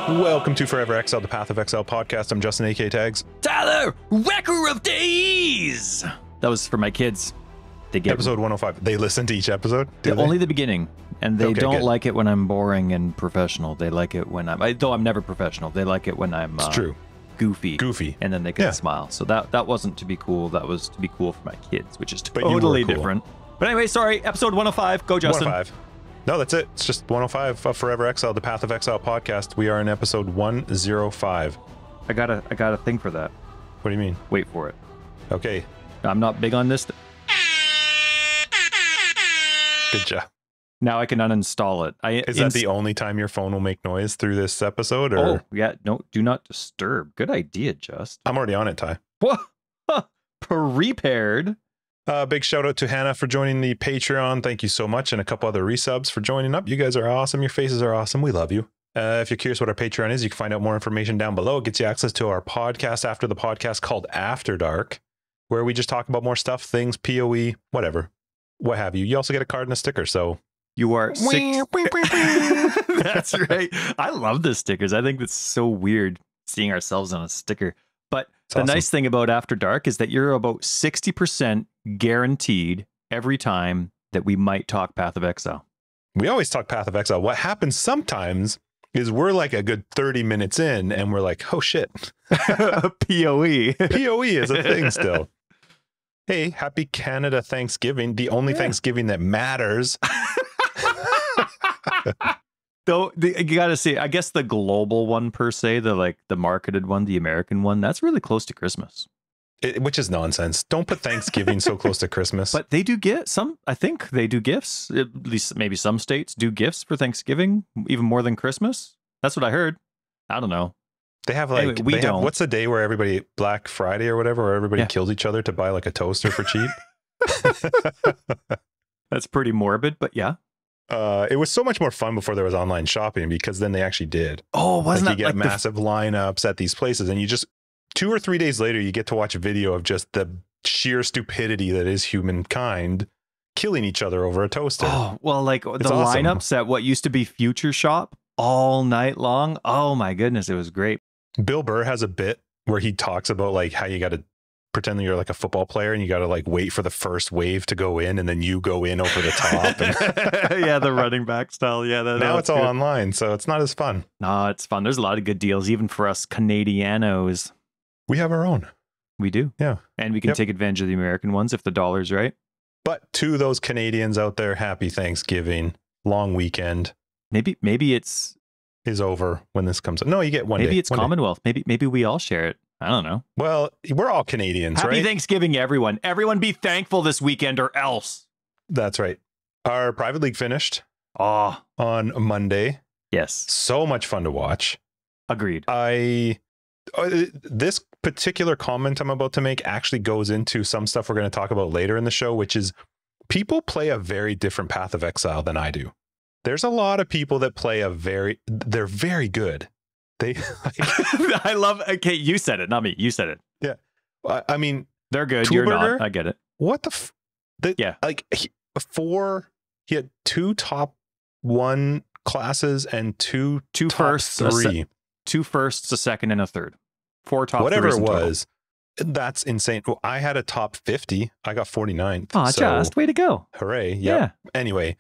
Welcome to Forever Exiled, the Pathofexile podcast. I'm Justin, AK Tags. Tyler, Wrecker of Days. That was for my kids. They get episode 105. They listen to each episode? Only the beginning. And they don't good. like it when I'm boring and professional. They like it when though I'm never professional. They like it when I'm It's true. Goofy. And then they can smile. So that wasn't to be cool. That was to be cool for my kids, which is totally different. But anyway, sorry. Episode 105. Go, Justin. 105. No, that's it. It's just 105 of Forever Exiled, the Path of Exile podcast. We are in episode 105. I got a thing for that. What do you mean? Wait for it. Okay. I'm not big on this. Good job. Now I can uninstall it. Is that the only time your phone will make noise through this episode? Or? Oh, yeah. No, do not disturb. Good idea, Just. I'm already on it, Ty. What? Prepared. Big shout out to Hannah for joining the Patreon. Thank you so much. And a couple other resubs for joining up. You guys are awesome. Your faces are awesome. We love you. If you're curious what our Patreon is, you can find out more information down below. It gets you access to our podcast after the podcast called After Dark, where we just talk about more stuff, things, PoE, whatever, what have you. You also get a card and a sticker. So you are That's right. I love the stickers. I think it's so weird seeing ourselves on a sticker. But the nice thing about After Dark is that you're about 60% guaranteed every time that we might talk Path of Exile. We always talk Path of Exile. What happens sometimes is we're like a good 30 minutes in and we're like, oh shit. PoE. PoE is a thing still. Hey, happy Canada Thanksgiving. The only Thanksgiving that matters. Though you gotta see, I guess the global one per se, the marketed one, the American one, that's really close to Christmas. Which is nonsense. Don't put Thanksgiving so close to Christmas. But they do get some. I think they do gifts. At least maybe some states do gifts for Thanksgiving, even more than Christmas. That's what I heard. I don't know. They have like anyway, we don't. What's the day where everybody Black Friday or whatever, where everybody killed each other to buy like a toaster for cheap? That's pretty morbid, but yeah. It was so much more fun before there was online shopping because then they actually did. Oh, wasn't like you get massive lineups at these places, and you just 2 or 3 days later you get to watch a video of just the sheer stupidity that is humankind killing each other over a toaster. Oh, well, like the lineups at what used to be Future Shop all night long. Oh my goodness, it was great. Bill Burr has a bit where he talks about like how you got to pretend that you're like a football player and you got to like wait for the first wave to go in and then you go in over the top. And yeah, the running back style. Yeah, now it's all online, so it's not as fun. No, it's fun. There's a lot of good deals, even for us Canadianos. We have our own. We do. Yeah. And we can take advantage of the American ones if the dollar's right. But to those Canadians out there, happy Thanksgiving, long weekend. Maybe it's is over when this comes up. No, you get one day. Maybe it's Commonwealth. Maybe we all share it. I don't know. Well, we're all Canadians, right? Happy Thanksgiving, everyone. Everyone be thankful this weekend or else. That's right. Our private league finished on Monday. Yes. So much fun to watch. Agreed. This particular comment I'm about to make actually goes into some stuff we're going to talk about later in the show, which is people play a very different Path of Exile than I do. There's a lot of people that play they're very good. They I love, okay, you said it, not me. You said it. Yeah. I mean, they're good. You're not. I get it. What the like he had 2 top 1 classes and two top firsts, 3. 2 firsts, a second, and a third. 4 top whatever it was. That's insane. Well, I had a top 50. I got 49th. Oh, just way to go. Hooray. Yep. Yeah. Anyway,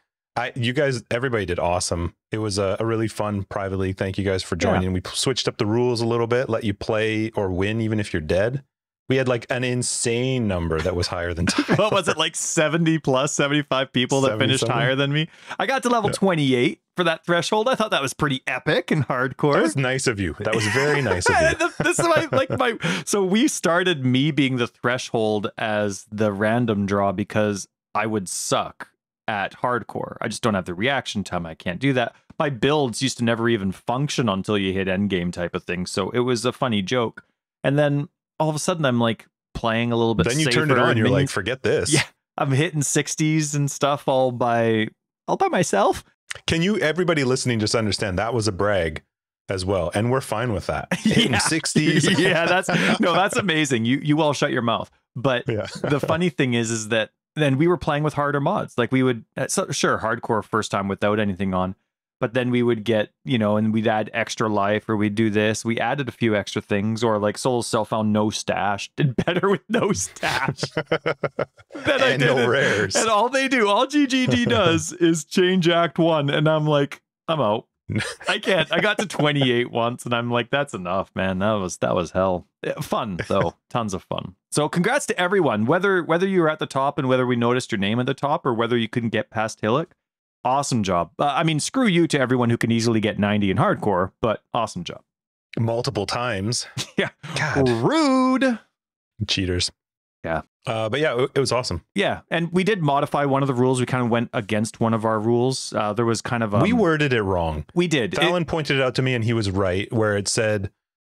you guys, everybody did awesome. It was a really fun private league. Thank you guys for joining. Yeah. We switched up the rules a little bit, let you play or win even if you're dead. We had like an insane number that was higher than what was it, like 70 plus 75 people that finished higher than me? I got to level 28 for that threshold. I thought that was pretty epic and hardcore. That was nice of you. That was very nice of you. This is so we started me being the threshold as the random draw because I would suck at hardcore. I just don't have the reaction time. I can't do that. My builds used to never even function until you hit endgame type of thing. So it was a funny joke. And then all of a sudden I'm like playing a little bit then you turn it on, you're like, forget this. Yeah, I'm hitting 60s and stuff all by myself. Can you, everybody listening, just understand that was a brag as well, and we're fine with that. Hitting 60s. Yeah, that's amazing. You all shut your mouth. But the funny thing is that then we were playing with harder mods. Like we would, sure, hardcore first time without anything on, but then we would get, and we'd add extra life, or we'd do this. We added a few extra things, or like Soul's Self found no stash, did better with no stash than I did. No rares. And all GGG does is change Act 1, and I'm like, I'm out. I can't. I got to 28 once, and I'm like, that's enough, man. That was hell. Fun though, tons of fun. So congrats to everyone, whether you were at the top and whether we noticed your name at the top, or whether you couldn't get past Hillock. Awesome job. I mean, screw you to everyone who can easily get 90 in hardcore, but awesome job. Multiple times. Yeah. God. Rude. Cheaters. Yeah. But yeah, it was awesome. Yeah. And we did modify one of the rules. We kind of went against one of our rules. There was kind of... we worded it wrong. We did. Fallon pointed it out to me, and he was right, where it said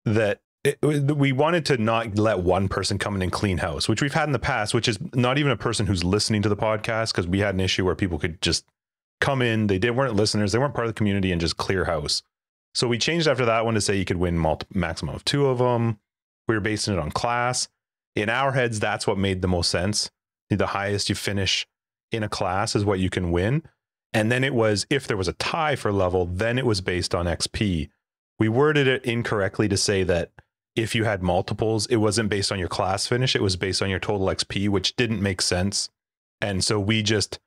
that we wanted to not let one person come in and clean house, which we've had in the past, which is not even a person who's listening to the podcast, because we had an issue where people could just come in, they weren't listeners, they weren't part of the community, and just clear house. So we changed after that one to say you could win maximum of 2 of them. We were basing it on class. In our heads, that's what made the most sense. The highest you finish in a class is what you can win. And then it was, if there was a tie for level, then it was based on XP. We worded it incorrectly to say that if you had multiples, it wasn't based on your class finish, it was based on your total XP, which didn't make sense. And so we just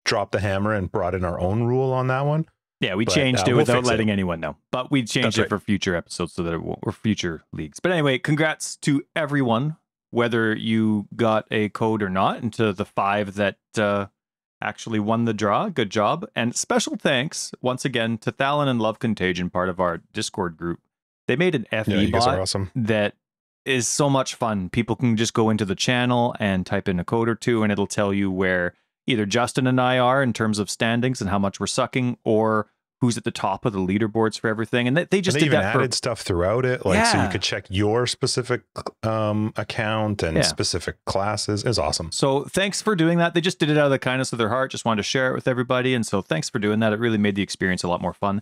dropped the hammer and brought in our own rule on that one. Yeah, we changed it without letting anyone know. But we changed it for future episodes so that it won't, or future leagues. But anyway, congrats to everyone, whether you got a code or not, and to the 5 that actually won the draw. Good job. And special thanks once again to Thalon and Love Contagion, part of our Discord group. They made an FE bot awesome. that is so much fun. People can just go into the channel and type in a code or two, and it'll tell you where either Justin and I are in terms of standings and how much we're sucking, or who's at the top of the leaderboards for everything. And they just did even that added stuff throughout it, like so you could check your specific account and specific classes. It's awesome. So thanks for doing that. They just did it out of the kindness of their heart, just wanted to share it with everybody. And so thanks for doing that. It really made the experience a lot more fun.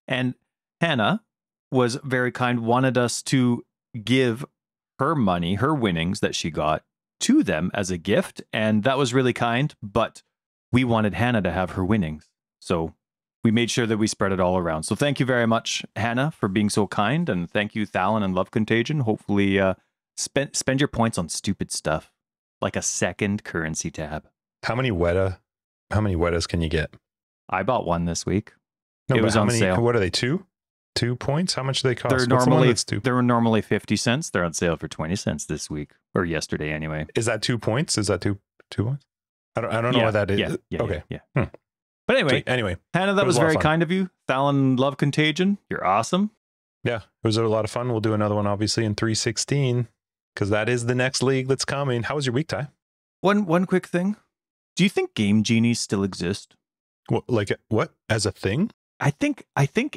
And Hannah was very kind, wanted us to give her money, her winnings that she got, to them as a gift. And that was really kind, but we wanted Hannah to have her winnings. So we made sure that we spread it all around. So thank you very much, Hannah, for being so kind. And thank you, Thalon and Love Contagion. Hopefully spend your points on stupid stuff, like a second currency tab. How many Wettas can you get? I bought one this week. No, it was on sale. What are they, 2 points? How much do they cost? They were normally 50 cents. They're on sale for 20 cents this week, or yesterday anyway. Is that 2 points? Is that two points? I don't know what that is. Okay. Yeah. But anyway, Hannah, that was very kind of you. Thalon, Love Contagion, you're awesome. Yeah, it was a lot of fun. We'll do another one, obviously, in 316, because that is the next league that's coming. How was your week, Ty? One quick thing. Do you think game genies still exist? What? As a thing? I think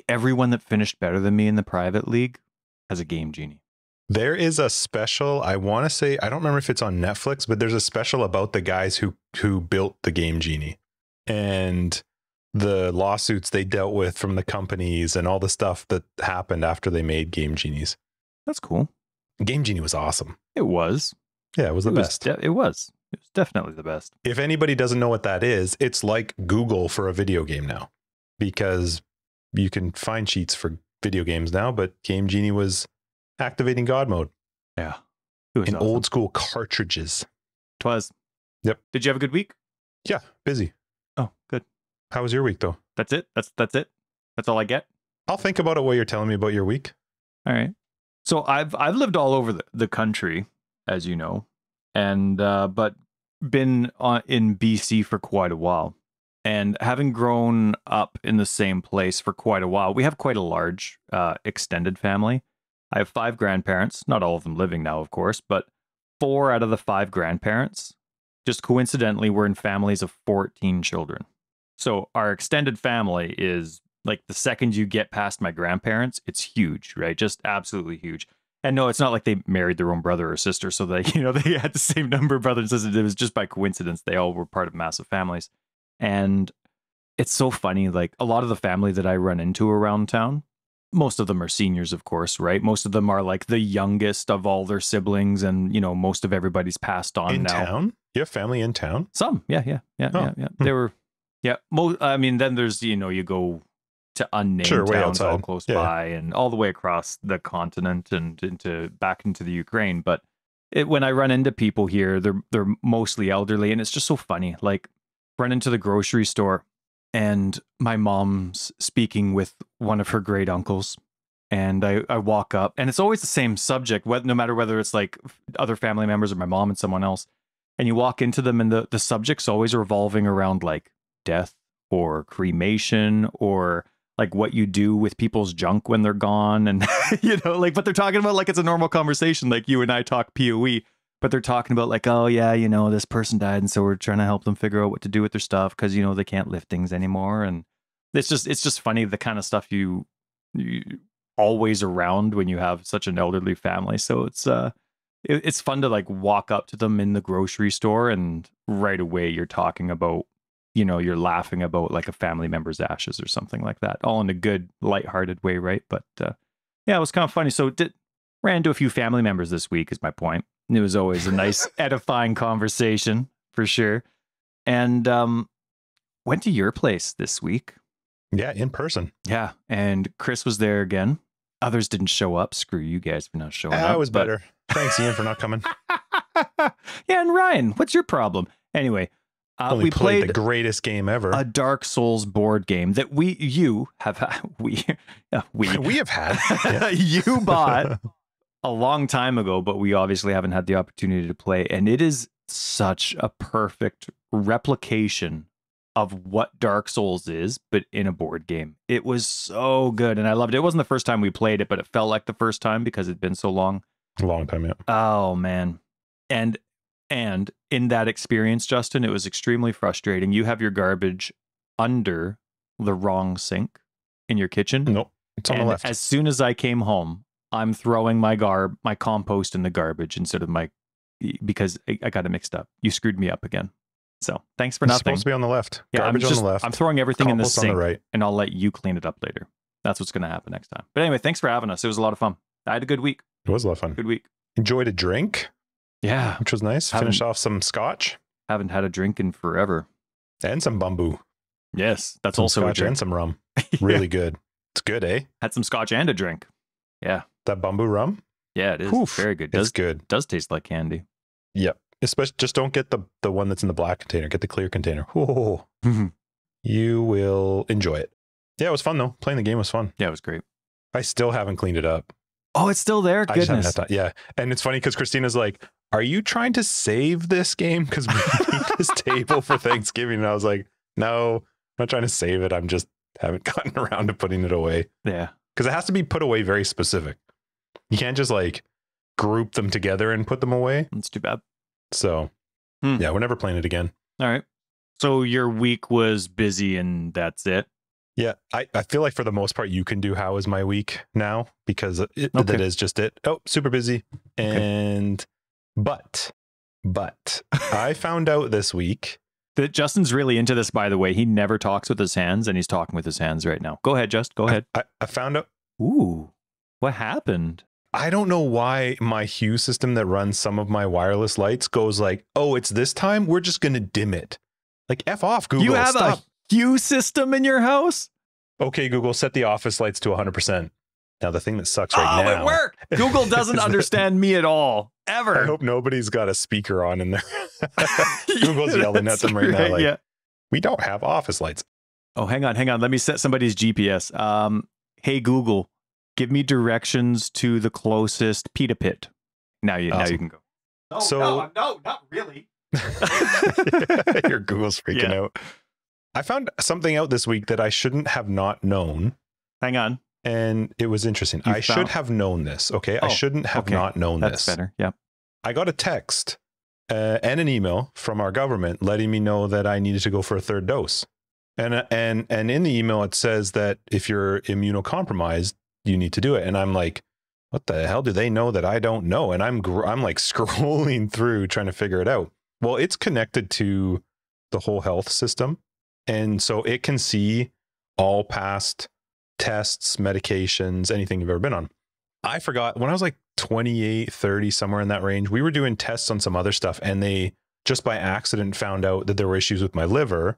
everyone that finished better than me in the private league has a game genie. There is a special, I want to say, I don't remember if it's on Netflix, but there's a special about the guys who built the game genie and the lawsuits they dealt with from the companies and all the stuff that happened after they made game genies. That's cool. Game genie was awesome. It was. Yeah, it was the best. It was definitely the best. If anybody doesn't know what that is, it's like Google for a video game now, because you can find cheats for video games now, but Game Genie was activating God mode. Yeah. It was in awesome. Old school cartridges. 'Twas. Yep. Did you have a good week? Yeah, busy. Oh, good. How was your week though? That's it. That's it. That's all I get. I'll think about it while you're telling me about your week. All right. So I've lived all over the country, as you know, and but been in BC for quite a while. And having grown up in the same place for quite a while, we have quite a large extended family. I have 5 grandparents, not all of them living now, of course, but 4 out of the 5 grandparents, just coincidentally, were in families of 14 children. So our extended family is like, the second you get past my grandparents, it's huge, right? Just absolutely huge. And no, it's not like they married their own brother or sister so they, they had the same number of brothers and sisters. It was just by coincidence. They all were part of massive families. And it's so funny, like a lot of the family that I run into around town, most of them are seniors, of course, right? Most of them are like the youngest of all their siblings, and most of everybody's passed on in now. In town? You have family in town? Some, yeah. They were, yeah. I mean, then there's, you go to unnamed Sure, way towns all outside. close Yeah. by and all the way across the continent and back into the Ukraine. But when I run into people here, they're mostly elderly, and it's just so funny. Like, run into the grocery store, and my mom's speaking with one of her great uncles, and I walk up, and it's always the same subject, no matter whether it's like other family members or my mom and someone else. And you walk into them, and the subject's always revolving around like death or cremation or like what you do with people's junk when they're gone. And, like, but they're talking about like it's a normal conversation, like you and I talk PoE, but they're talking about like, oh yeah, this person died, and so we're trying to help them figure out what to do with their stuff because, they can't lift things anymore. And it's just funny, the kind of stuff you always around when you have such an elderly family. So it's fun to like walk up to them in the grocery store, and right away you're talking about, you're laughing about like a family member's ashes or something like that, all in a good, lighthearted way, right? But yeah, it was kind of funny. So ran into a few family members this week is my point. It was always a nice, edifying conversation for sure. And went to your place this week. Yeah, in person. Yeah, and Chris was there again. Others didn't show up. Screw you guys for not showing up. That was better. Thanks, Ian, for not coming. Yeah, and Ryan, what's your problem? Anyway, we played the greatest game ever. A Dark Souls board game that you have had. We have had. Yeah. You bought a long time ago, but we obviously haven't had the opportunity to play. And it is such a perfect replication of what Dark Souls is, but in a board game. It was so good, and I loved it. It wasn't the first time we played it, but it felt like the first time because it'd been so long. A long time, yeah. Oh man. And in that experience, Justin, it was extremely frustrating. You have your garbage under the wrong sink in your kitchen. Nope, it's on the left. As soon as I came home, I'm throwing my compost in the garbage instead of because I got it mixed up. You screwed me up again. So thanks for It's nothing. supposed to be on the left. Yeah, Garbage on the left. I'm throwing everything in the sink, on the right. and I'll let you clean it up later. That's what's going to happen next time. But anyway, thanks for having us. It was a lot of fun. I had a good week. It was a lot of fun. Good week. Enjoyed a drink. Yeah. Which was nice. Finished off some scotch. Haven't had a drink in forever. And some bamboo. Yes, that's some also a scotch drink. and some rum. Yeah. Really good. It's good, eh? Had some scotch and a drink. Yeah. That bamboo rum? Yeah, it is. Oof, very good. It's good. Does taste like candy. Yep. Especially, just don't get the one that's in the black container. Get the clear container. Oh, you will enjoy it. Yeah, it was fun though. Playing the game was fun. Yeah, it was great. I still haven't cleaned it up. Oh, it's still there? I just haven't Goodness. had time. Yeah. And it's funny because Christina's like, are you trying to save this game? Because we need this table for Thanksgiving. And I was like, no, I'm not trying to save it. I'm just haven't gotten around to putting it away. Yeah. Because it has to be put away very specific. You can't just like group them together and put them away. That's too bad. So yeah, we're never playing it again. All right. So your week was busy and that's it? Yeah, I feel like for the most part, you can do how is my week now because that is just it. Oh, super busy. And but I found out this week that Justin's really into this, by the way. He never talks with his hands, and he's talking with his hands right now. Go ahead, Just. Go ahead. I found out. Ooh, what happened? I don't know why my hue system that runs some of my wireless lights goes like, oh, it's this time. We're just going to dim it. Like, F off, Google. You have Stop. a hue system in your house? Okay, Google, set the office lights to 100%. Now, the thing that sucks right now. Oh, it worked. Google doesn't understand me at all. Ever. I hope nobody's got a speaker on in there. Google's yelling at them right now. Like, we don't have office lights. Oh, hang on. Let me set somebody's GPS. Hey, Google, give me directions to the closest pita pit. Now you can go. No, not really. Your Google's freaking out. I found something out this week that I shouldn't have not known. Hang on. And it was interesting. I should have known this. Okay. I shouldn't have not known this. That's better. Yeah. I got a text and an email from our government letting me know that I needed to go for a third dose. And in the email, it says that if you're immunocompromised, you need to do it. And I'm like, what the hell do they know that I don't know? And I'm like scrolling through trying to figure it out. Well, it's connected to the whole health system. And so it can see all past tests, medications, anything you've ever been on. I forgot when I was like 28, 30, somewhere in that range, we were doing tests on some other stuff. And they just by accident found out that there were issues with my liver.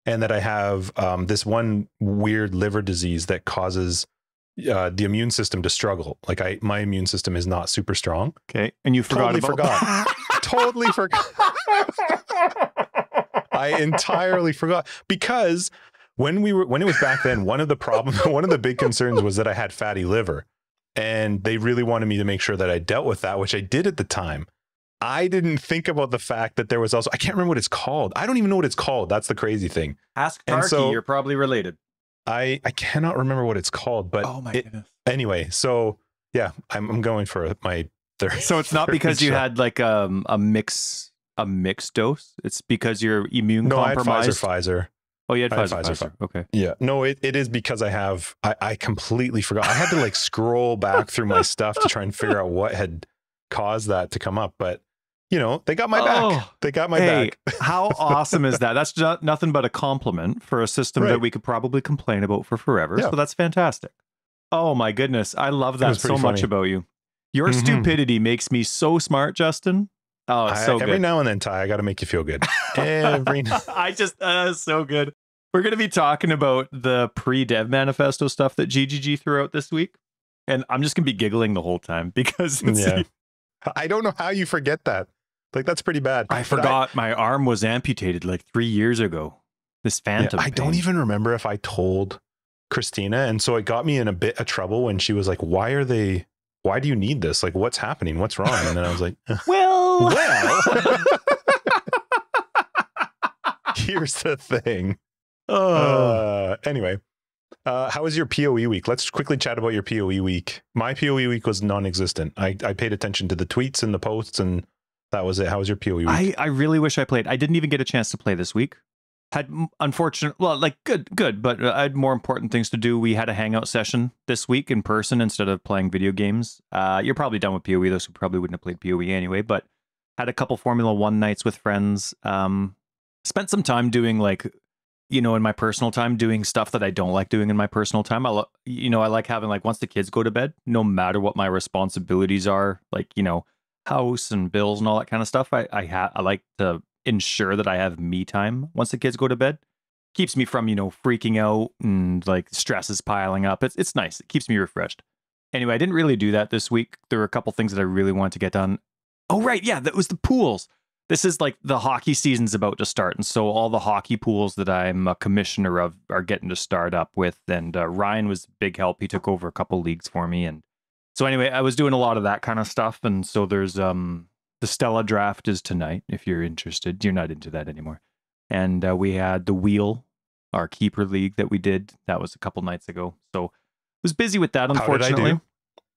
and that I have this one weird liver disease that causes the immune system to struggle. Like my immune system is not super strong. Okay, and you Totally forgot. Totally forgot. I entirely forgot, because when it was back then, one of the big concerns was that I had fatty liver, and they really wanted me to make sure that I dealt with that, which I did at the time. I didn't think about the fact that there was also, I can't remember what it's called. I don't even know what it's called. That's the crazy thing. Ask Tarky, you're probably related. I cannot remember what it's called, but oh my goodness. Anyway, so yeah, I'm going for my third. So it's not because you had like a mixed dose. It's because you're immune compromised. I had Pfizer. Oh, you had Pfizer. Okay. Yeah. No, it is because I completely forgot. I had to like scroll back through my stuff to try and figure out what had caused that to come up. But you know, they got my back. They got my back. How awesome is that? That's nothing but a compliment for a system that we could probably complain about for forever. Yeah. So that's fantastic. Oh my goodness. I love that so much about you. Your stupidity makes me so smart, Justin. Oh, it's so good. Every now and then, Ty, I got to make you feel good. Every so good. We're going to be talking about the pre-dev manifesto stuff that GGG threw out this week. And I'm just going to be giggling the whole time because I don't know how you forget that. Like, that's pretty bad. I forgot my arm was amputated like 3 years ago. This phantom. I don't even remember if I told Christina. And so it got me in a bit of trouble when she was like, why do you need this? Like, what's happening? What's wrong? And then I was like, well, here's the thing. Anyway, how was your PoE week? Let's quickly chat about your PoE week. My PoE week was non-existent. I paid attention to the tweets and the posts, and that was it. How was your PoE week? I really wish I played. I didn't even get a chance to play this week. Had good, but I had more important things to do. We had a hangout session this week in person instead of playing video games. You're probably done with PoE, though, so probably wouldn't have played PoE anyway, but had a couple Formula 1 nights with friends. Spent some time doing in my personal time, doing stuff that I don't like doing in my personal time. I like having once the kids go to bed, no matter what my responsibilities are, house and bills and all that kind of stuff. I like to ensure that I have me time once the kids go to bed. Keeps me from, freaking out and stress is piling up. It's nice. It keeps me refreshed. Anyway, I didn't really do that this week. There were a couple things that I really wanted to get done. Oh, right. Yeah, that was the pools. This is the hockey season's about to start. And so all the hockey pools that I'm a commissioner of are getting to start up with. And Ryan was big help. He took over a couple leagues for me. And so anyway, I was doing a lot of that kind of stuff. And so there's the Stella draft is tonight, if you're interested. You're not into that anymore. And we had the Wheel, our keeper league that we did. That was a couple nights ago. So I was busy with that, unfortunately. How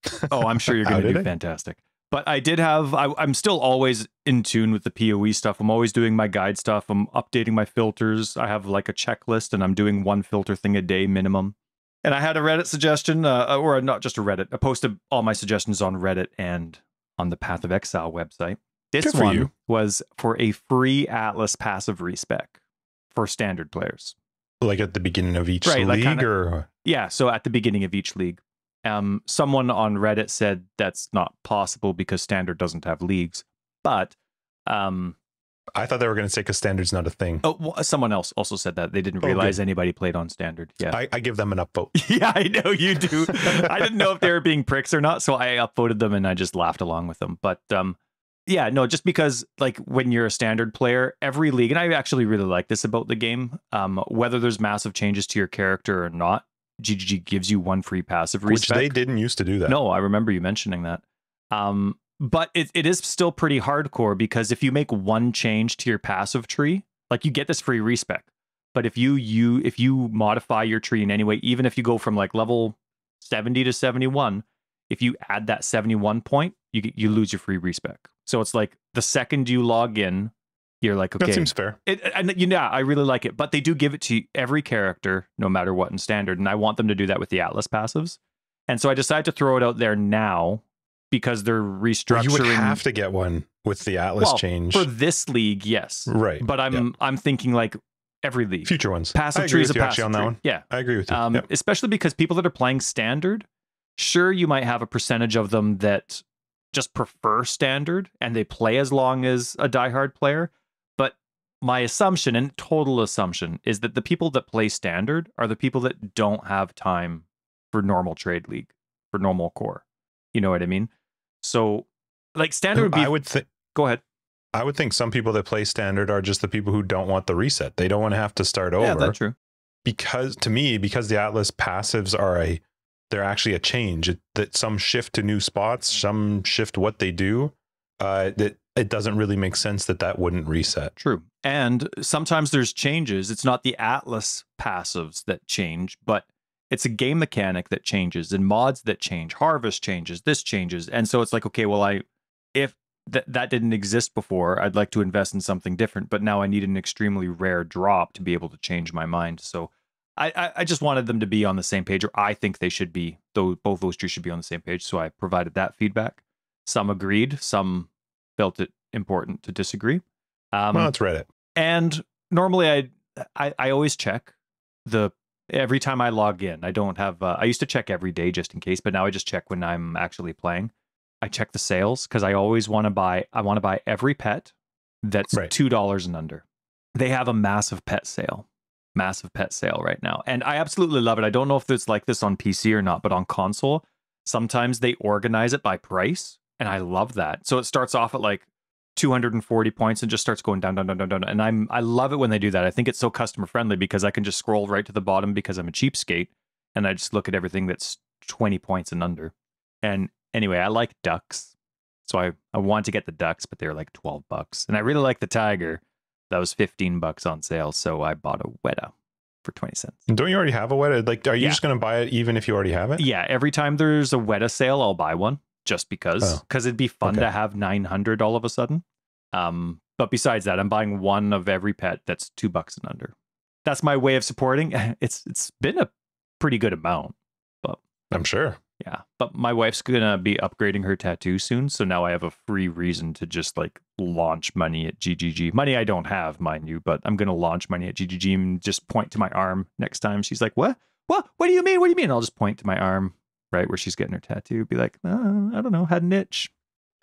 did I do? Oh, I'm sure you're going to do fantastic. But I did have, I'm still always in tune with the PoE stuff. I'm always doing my guide stuff. I'm updating my filters. I have a checklist and I'm doing one filter thing a day minimum. And I had a Reddit suggestion, or not just a Reddit. I posted all my suggestions on Reddit and on the pathofexile website. This one was for a free Atlas passive respec for standard players. Like at the beginning of each league? Or? Yeah, so at the beginning of each league. Someone on Reddit said that's not possible because standard doesn't have leagues, but I thought they were going to say because standard's not a thing. Oh, someone else also said that they didn't realize anybody played on standard. Yeah, I give them an upvote. Yeah, I know you do. I didn't know if they were being pricks or not, so I upvoted them and I just laughed along with them. But yeah, no, just because when you're a standard player, every league, and I actually really like this about the game, whether there's massive changes to your character or not, GGG gives you one free passive respec. Which they didn't used to do that. No, I remember you mentioning that. But it is still pretty hardcore because if you make one change to your passive tree, you get this free respec. But if you modify your tree in any way, even if you go from level 70 to 71, if you add that 71 point, you lose your free respec. So it's the second you log in, you're okay. That seems fair. I really like it. But they do give it to every character, no matter what in standard. And I want them to do that with the Atlas passives. And so I decided to throw it out there now because they're restructuring. Well, you would have to get one with the Atlas change. For this league, yes. Right. But I'm thinking every league. Future ones. Passive tree is a passive on that one. Yeah. I agree with you. Especially because people that are playing standard, sure, you might have a percentage of them that just prefer standard and they play as long as a diehard player. But my assumption, and total assumption, is that the people that play standard are the people that don't have time for normal trade league, for normal core. You know what I mean? So, like, standard would be... I would think... Go ahead. I would think some people that play standard are just the people who don't want the reset. They don't want to have to start over. Yeah, that's true. Because, to me, because the Atlas passives are they're actually a change. That some shift to new spots, some shift what they do, that it doesn't really make sense that wouldn't reset. True. And sometimes there's changes. It's not the Atlas passives that change, but it's a game mechanic that changes and mods that change. Harvest changes, this changes. And so it's like, okay, well, if that didn't exist before, I'd like to invest in something different, but now I need an extremely rare drop to be able to change my mind. So I just wanted them to be on the same page, or I think they should be, though both those two should be on the same page. So I provided that feedback. Some agreed, some felt it important to disagree. Well, let's read it. And normally I always check every time I log in. I don't have, I used to check every day just in case, but now I just check when I'm actually playing. I check the sales because I always want to buy, every pet that's $2 and under. They have a massive pet sale right now. And I absolutely love it. I don't know if it's like this on PC or not, but on console, sometimes they organize it by price. And I love that. So it starts off at like 240 points and just starts going down, down, down, down, down. And I love it when they do that. I think it's so customer friendly because I can just scroll right to the bottom because I'm a cheapskate and I just look at everything that's 20 points and under. And anyway, I like ducks. So I want to get the ducks, but they're like $12. And I really like the tiger. That was $15 on sale. So I bought a Weta for 20 cents. And don't you already have a Weta? Like, are you just going to buy it even if you already have it? Yeah. Every time there's a Weta sale, I'll buy one. Just because it'd be fun to have 900 all of a sudden. But besides that, I'm buying one of every pet that's $2 and under. That's my way of supporting. It's been a pretty good amount, but I'm sure. Yeah, but my wife's gonna be upgrading her tattoo soon, so now I have a free reason to just like launch money at GGG. Money I don't have, mind you, but I'm gonna launch money at GGG and just point to my arm next time. She's like, "What? What? What do you mean? What do you mean?" I'll just point to my arm. Right where she's getting her tattoo, be like, I don't know, had an itch.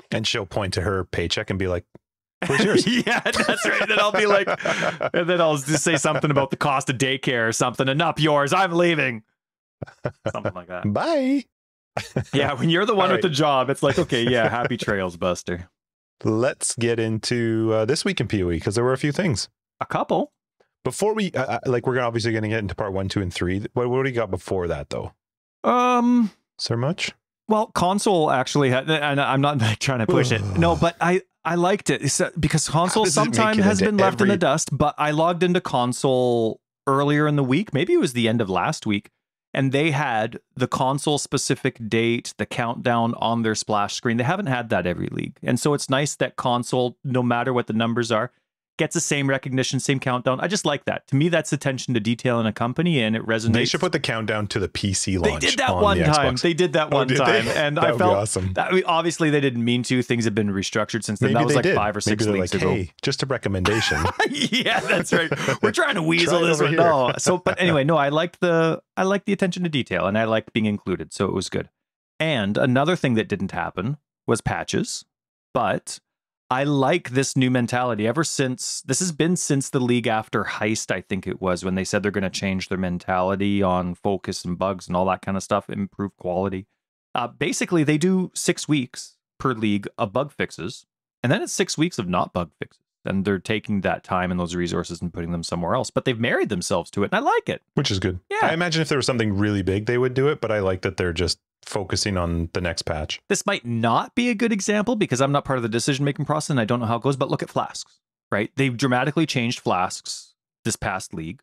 And she'll point to her paycheck and be like, where's yours? Yeah, that's right. Then I'll be like, and then I'll just say something about the cost of daycare or something, and not yours, I'm leaving. Something like that. Bye. Yeah, when you're the one with the job, it's like, okay, yeah, happy trails, Buster. Let's get into this week in PoE, because there were a few things. A couple. Before we, we're obviously going to get into part 1, 2, and 3. What do you got before that, though? Is there much? Well, console actually had, and I'm not like trying to push it. No, but I liked it because console sometimes has been left in the dust, but I logged into console earlier in the week. Maybe it was the end of last week. And they had the console specific date, the countdown on their splash screen. They haven't had that every league. And so it's nice that console, no matter what the numbers are, gets the same recognition, same countdown. I just like that. To me, that's attention to detail in a company, and it resonates. They should put the countdown to the PC launch. They did that one time. They did that one time. And I felt awesome. That, obviously, they didn't mean to. Things have been restructured since then. That was like 5 or 6 weeks ago. Hey, just a recommendation. Yeah, that's right. We're trying to weasel this one. No. So, but anyway, no, I liked the attention to detail, and I liked being included. So it was good. And another thing that didn't happen was patches, but I like this new mentality ever since, this has been since the league after Heist, I think it was, when they said they're going to change their mentality on focus and bugs and all that kind of stuff, improve quality. Basically, they do 6 weeks per league of bug fixes, and then it's 6 weeks of not bug fixes. And they're taking that time and those resources and putting them somewhere else. But they've married themselves to it, and I like it. Which is good. Yeah. I imagine if there was something really big, they would do it, but I like that they're just focusing on the next patch. This might not be a good example because I'm not part of the decision-making process and I don't know how it goes, but look at Flasks, right? They've dramatically changed Flasks this past league.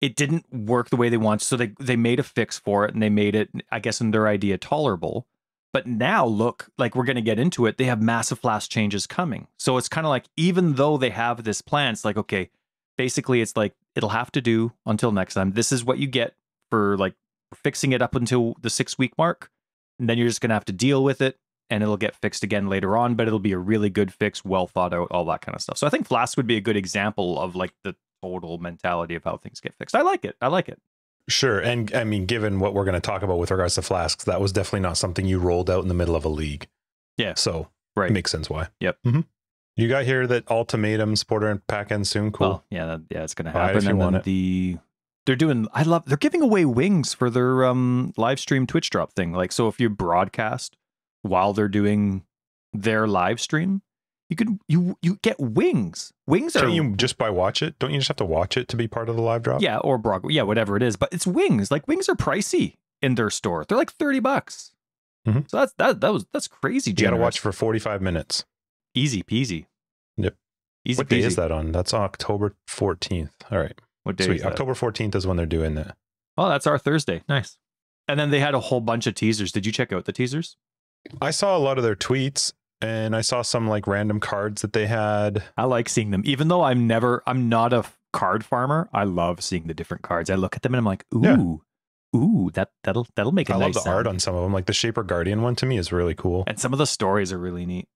It didn't work the way they wanted, so they made a fix for it, and they made it, I guess, in their idea, tolerable. But now, look, like we're going to get into it, they have massive Flask changes coming. So it's kind of like, even though they have this plan, it's like, okay, basically it's like, it'll have to do until next time. This is what you get for like fixing it up until the 6-week mark. And then you're just going to have to deal with it, and it'll get fixed again later on, but it'll be a really good fix, well thought out, all that kind of stuff. So I think Flask would be a good example of like the total mentality of how things get fixed. I like it. I like it. Sure. And I mean, given what we're going to talk about with regards to Flasks, that was definitely not something you rolled out in the middle of a league. Yeah. So right. It makes sense why. Yep. Mm-hmm. You got here that ultimatum supporter and pack end soon. Cool. Well, yeah, it's gonna Buy it happen. if you And want then they're giving away wings for their live stream Twitch drop thing. Like, so if you broadcast while they're doing their live stream, you get wings. Wings are. Can't you just watch it? Don't you just have to watch it to be part of the live drop? Yeah, or whatever it is. But it's wings. Like, wings are pricey in their store. They're like $30. Mm-hmm. So that's crazy. You got to watch for 45 minutes. Easy peasy. Yep. Easy what peasy. day is that on? That's October 14th. All right. What day? Sweet. Is that? October 14th is when they're doing that. Oh, that's our Thursday. Nice. And then they had a whole bunch of teasers. Did you check out the teasers? I saw a lot of their tweets, and I saw some like random cards that they had. I like seeing them, even though I'm not a card farmer. I love seeing the different cards. I look at them and I'm like, ooh, that'll make a nice I love the sound. art on some of them. Like the Shaper Guardian one to me is really cool. And some of the stories are really neat.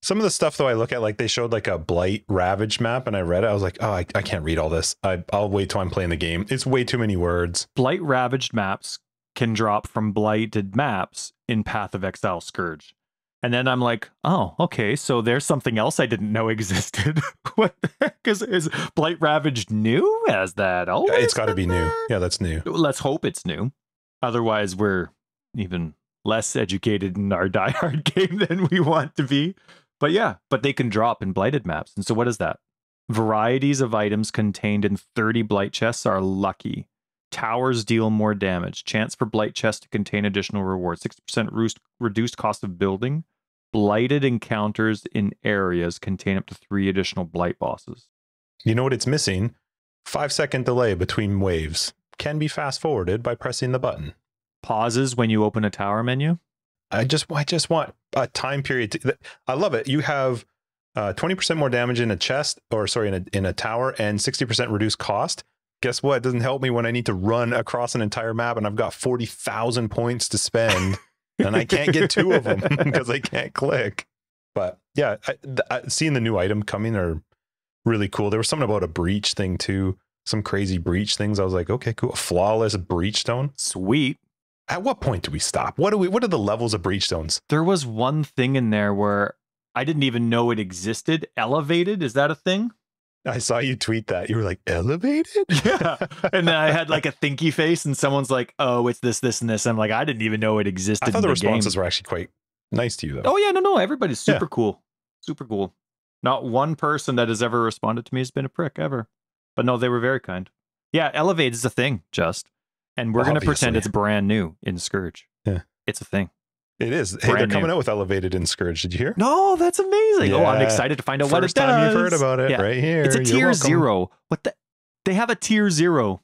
Some of the stuff though, I look at, like they showed like a Blight Ravaged map, and I read it. I was like, oh, I can't read all this. I'll wait till I'm playing the game. It's way too many words. Blight Ravaged maps can drop from blighted maps in Path of Exile Scourge. And then I'm like, oh, okay, so there's something else I didn't know existed. What the heck is Blight Ravaged new? Has that always It's got to be been new. there? Yeah, that's new. Let's hope it's new. Otherwise, we're even less educated in our diehard game than we want to be. But yeah, but they can drop in blighted maps. And so what is that? Varieties of items contained in 30 blight chests are lucky. Towers deal more damage. Chance for blight chests to contain additional rewards. 60% reduced cost of building. Blighted encounters in areas contain up to 3 additional blight bosses. You know what it's missing? 5-second delay between waves. Can be fast forwarded by pressing the button. Pauses when you open a tower menu. I just want a time period. I love it. You have 20% more damage in a chest, or sorry, in a tower, and 60% reduced cost. Guess what? It doesn't help me when I need to run across an entire map and I've got 40,000 points to spend and I can't get 2 of them because I can't click. But yeah, seeing the new item coming are really cool. There was something about a breach thing too. Some crazy breach things. I was like, okay, cool. A flawless breach stone. Sweet. At what point do we stop? What are the levels of breach stones? There was one thing in there where I didn't even know it existed. Elevated, is that a thing? I saw you tweet that. You were like, elevated? Yeah. And then I had like a thinky face and someone's like, oh, it's this, this, and this. I'm like, I didn't even know it existed. I thought the responses game. were actually quite nice to you though. Oh yeah, no. Everybody's super cool. Super cool. Not one person that has ever responded to me has been a prick ever. But no, they were very kind. Yeah, Elevate is a thing, and we're going to pretend it's brand new in Scourge. Yeah. It's a thing. It is. Hey, they're coming out with Elevated in Scourge. Did you hear? No, that's amazing. Yeah. Oh, I'm excited to find out what it does. First time you've heard about it, right here. It's a You're tier welcome. 0. They have a tier 0.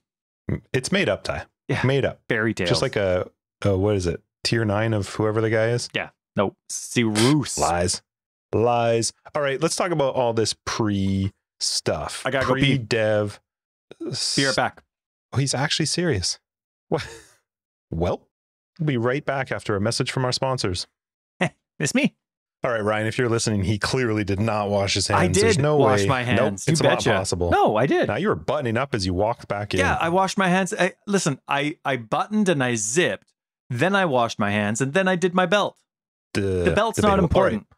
It's made up, Ty. Yeah. Made up. Fairy tales. Just like a what is it? Tier 9 of whoever the guy is? Yeah. No. Cyrus. Lies. All right, let's talk about all this pre-stuff. I gotta go pee. Pre-dev. Be right back. Oh, he's actually serious. What? Well, we'll be right back after a message from our sponsors. It's me. All right, Ryan, if you're listening, he clearly did not wash his hands. I did There's no wash way. my hands. Nope, it's not possible. No, I did. Now you were buttoning up as you walked back in. Yeah, I washed my hands. I buttoned and I zipped. Then I washed my hands and then I did my belt. The belt's not important. Right.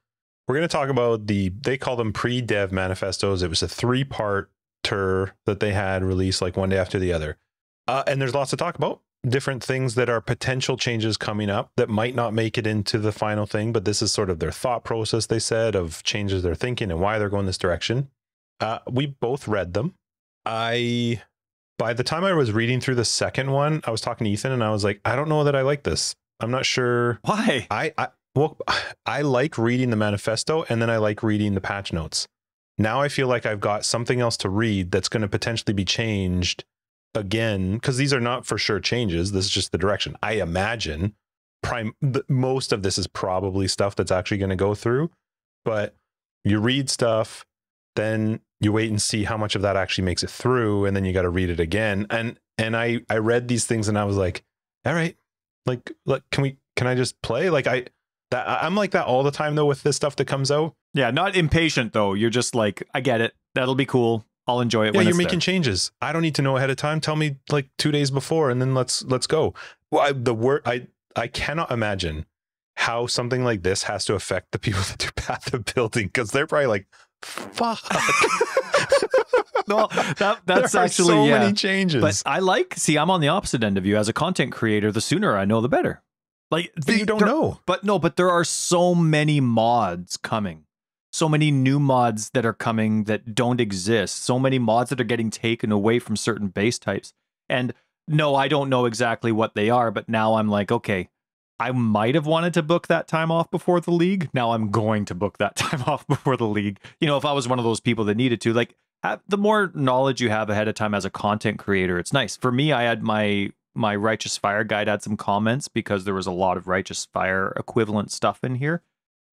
We're going to talk about they call them pre-dev manifestos. It was a 3-part tour that they had released like one day after the other. And there's lots to talk about. Different things that are potential changes coming up that might not make it into the final thing, but this is sort of their thought process, they said, of changes they're thinking and why they're going this direction. We both read them. By the time I was reading through the second one, I was talking to Ethan and I was like, I don't know that I like this. I'm not sure. Why? Well, I like reading the manifesto and then I like reading the patch notes. Now I feel like I've got something else to read that's going to potentially be changed again, because these are not for sure changes. This is just the direction. I imagine most of this is probably stuff that's actually going to go through, but you read stuff, then you wait and see how much of that actually makes it through, and then you got to read it again. And I read these things and I was like, all right, like can I just play? Like I'm like that all the time though with this stuff that comes out. Yeah, not impatient though. You're just like, I get it. That'll be cool. I'll enjoy it. Yeah, when you're it's making there. changes. I don't need to know ahead of time. Tell me like 2 days before, and then let's go. Well, I cannot imagine how something like this has to affect the people that do path of building, because they're probably like, Fuck. No, that's there are actually so yeah. many changes. But I'm on the opposite end of you. As a content creator, the sooner I know, the better. Like, but you don't know. But there are so many mods coming. So many new mods that are coming that don't exist. So many mods that are getting taken away from certain base types. And no, I don't know exactly what they are, but now I'm like, okay, I might have wanted to book that time off before the league. Now I'm going to book that time off before the league. You know, if I was one of those people that needed to, like, the more knowledge you have ahead of time as a content creator, it's nice. For me, I had my Righteous Fire guide had some comments because there was a lot of Righteous Fire equivalent stuff in here.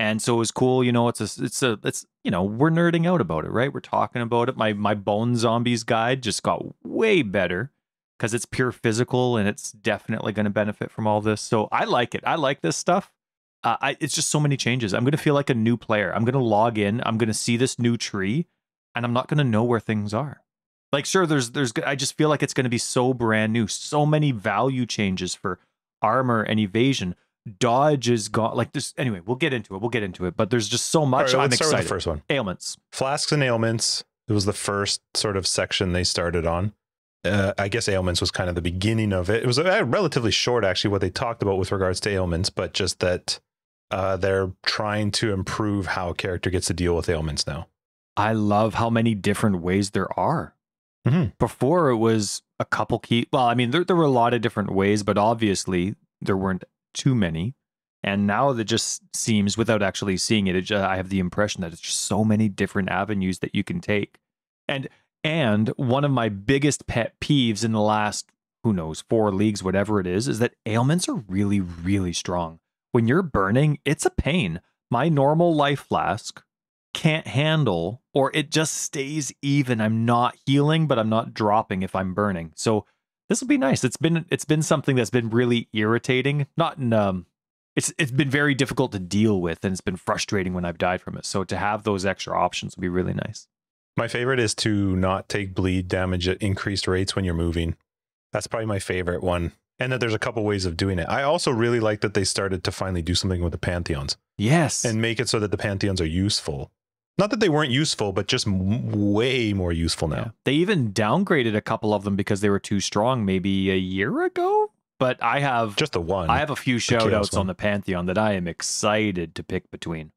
And so it was cool, you know, it's you know, we're nerding out about it, right? We're talking about it. My Bone Zombies guide just got way better because it's pure physical and it's definitely going to benefit from all this. So I like it. I like this stuff. It's just so many changes. I'm going to feel like a new player. I'm going to log in. I'm going to see this new tree and I'm not going to know where things are. Like, sure, I just feel like it's going to be so brand new. So many value changes for armor and evasion. Dodge is gone. Like this. Anyway, we'll get into it. But there's just so much. Right, I'm let's excited. start with the first one. Ailments. Flasks and ailments. It was the first sort of section they started on. I guess ailments was kind of the beginning of it. It was relatively short, actually, what they talked about with regards to ailments, but just that they're trying to improve how a character gets to deal with ailments now. I love how many different ways there are. Mm-hmm. Before it was a couple key. Well, I mean, there were a lot of different ways, but obviously there weren't too many. And now that just seems, without actually seeing it, I have the impression that it's just so many different avenues that you can take. And one of my biggest pet peeves in the last, who knows, 4 leagues, whatever it is that ailments are really, really strong. When you're burning, it's a pain. My normal life flask can't handle, or it just stays even. I'm not healing, but I'm not dropping if I'm burning. So this will be nice. It's been something that's been really irritating. Not in it's been very difficult to deal with, and it's been frustrating when I've died from it. So to have those extra options will be really nice. My favorite is to not take bleed damage at increased rates when you're moving. That's probably my favorite one. And that there's a couple ways of doing it. I also really like that they started to finally do something with the Pantheons. Yes. And make it so that the Pantheons are useful. Not that they weren't useful, but just way more useful now. Yeah. They even downgraded a couple of them because they were too strong maybe a year ago. But I have just the one. I have a few shout-outs on the Pantheon that I am excited to pick between.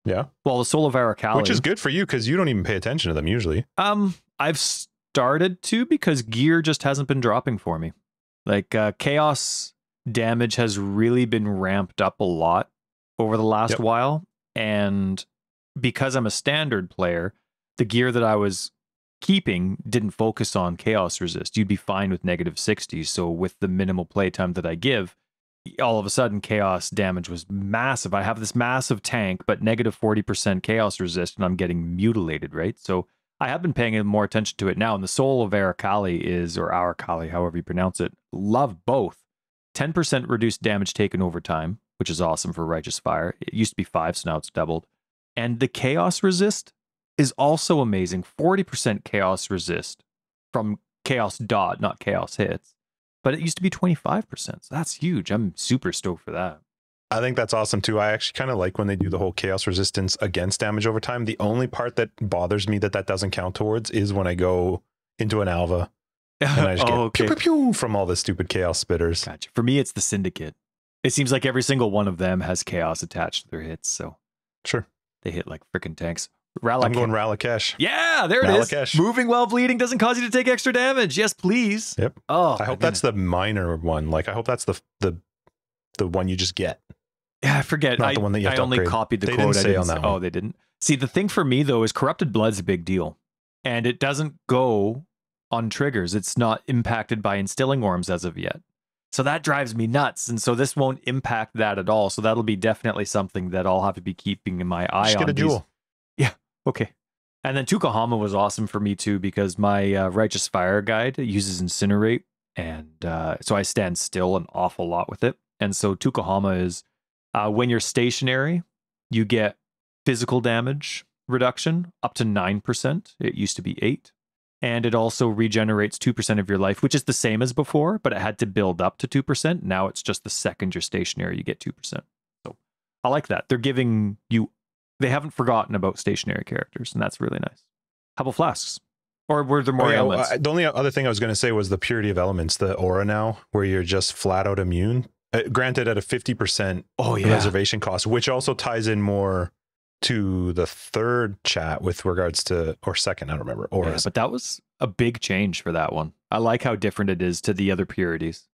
Yeah. Well, the Soul of Aracali, which is good for you because you don't even pay attention to them usually. I've started to because gear just hasn't been dropping for me. Like chaos damage has really been ramped up a lot over the last while, and because I'm a standard player, the gear that I was keeping didn't focus on chaos resist. You'd be fine with -60. So with the minimal playtime that I give, all of a sudden chaos damage was massive. I have this massive tank, but -40% chaos resist, and I'm getting mutilated, right? So I have been paying more attention to it now. And the Soul of Aracali is, or Aracali, however you pronounce it, love both. 10% reduced damage taken over time, which is awesome for Righteous Fire. It used to be 5, so now it's doubled. And the chaos resist is also amazing. 40% chaos resist from chaos dot, not chaos hits. But it used to be 25%. So that's huge. I'm super stoked for that. I think that's awesome too. I actually kind of like when they do the whole chaos resistance against damage over time. The only part that bothers me that doesn't count towards is when I go into an alva and I just get pew, pew, pew from all the stupid chaos spitters. Gotcha. For me, it's the Syndicate. It seems like every single one of them has chaos attached to their hits. So sure, they hit like freaking tanks. I'm going Ralakesh. Yeah, there it is. Moving while bleeding doesn't cause you to take extra damage. Yes, please. Yep. Oh, I hope that's the minor one. Like, I hope that's the one you just get. Yeah, I forget. Not the one that you have to only upgrade. copied the they quote. Didn't say on that one. Oh, they didn't. See, the thing for me though is Corrupted Blood's a big deal, and it doesn't go on triggers. It's not impacted by Instilling Orms as of yet. So that drives me nuts, and so this won't impact that at all. So that'll be definitely something that I'll have to be keeping in my eye on. Just get a jewel. Yeah. Okay. And then Tukahama was awesome for me too because my Righteous Fire guide uses Incinerate, and so I stand still an awful lot with it. And so Tukahama is when you're stationary, you get physical damage reduction up to 9%. It used to be 8%. And it also regenerates 2% of your life, which is the same as before, but it had to build up to 2%. Now it's just the second you're stationary, you get 2%. So I like that. They're giving you They haven't forgotten about stationary characters, and that's really nice. How about flasks? Or were there more elements? The only other thing I was going to say was the purity of elements, the aura now, where you're just flat out immune. Granted at a 50% reservation cost, which also ties in more to the third chat with regards to, or second, I don't remember. Yeah, but that was a big change for that one. I like how different it is to the other purities.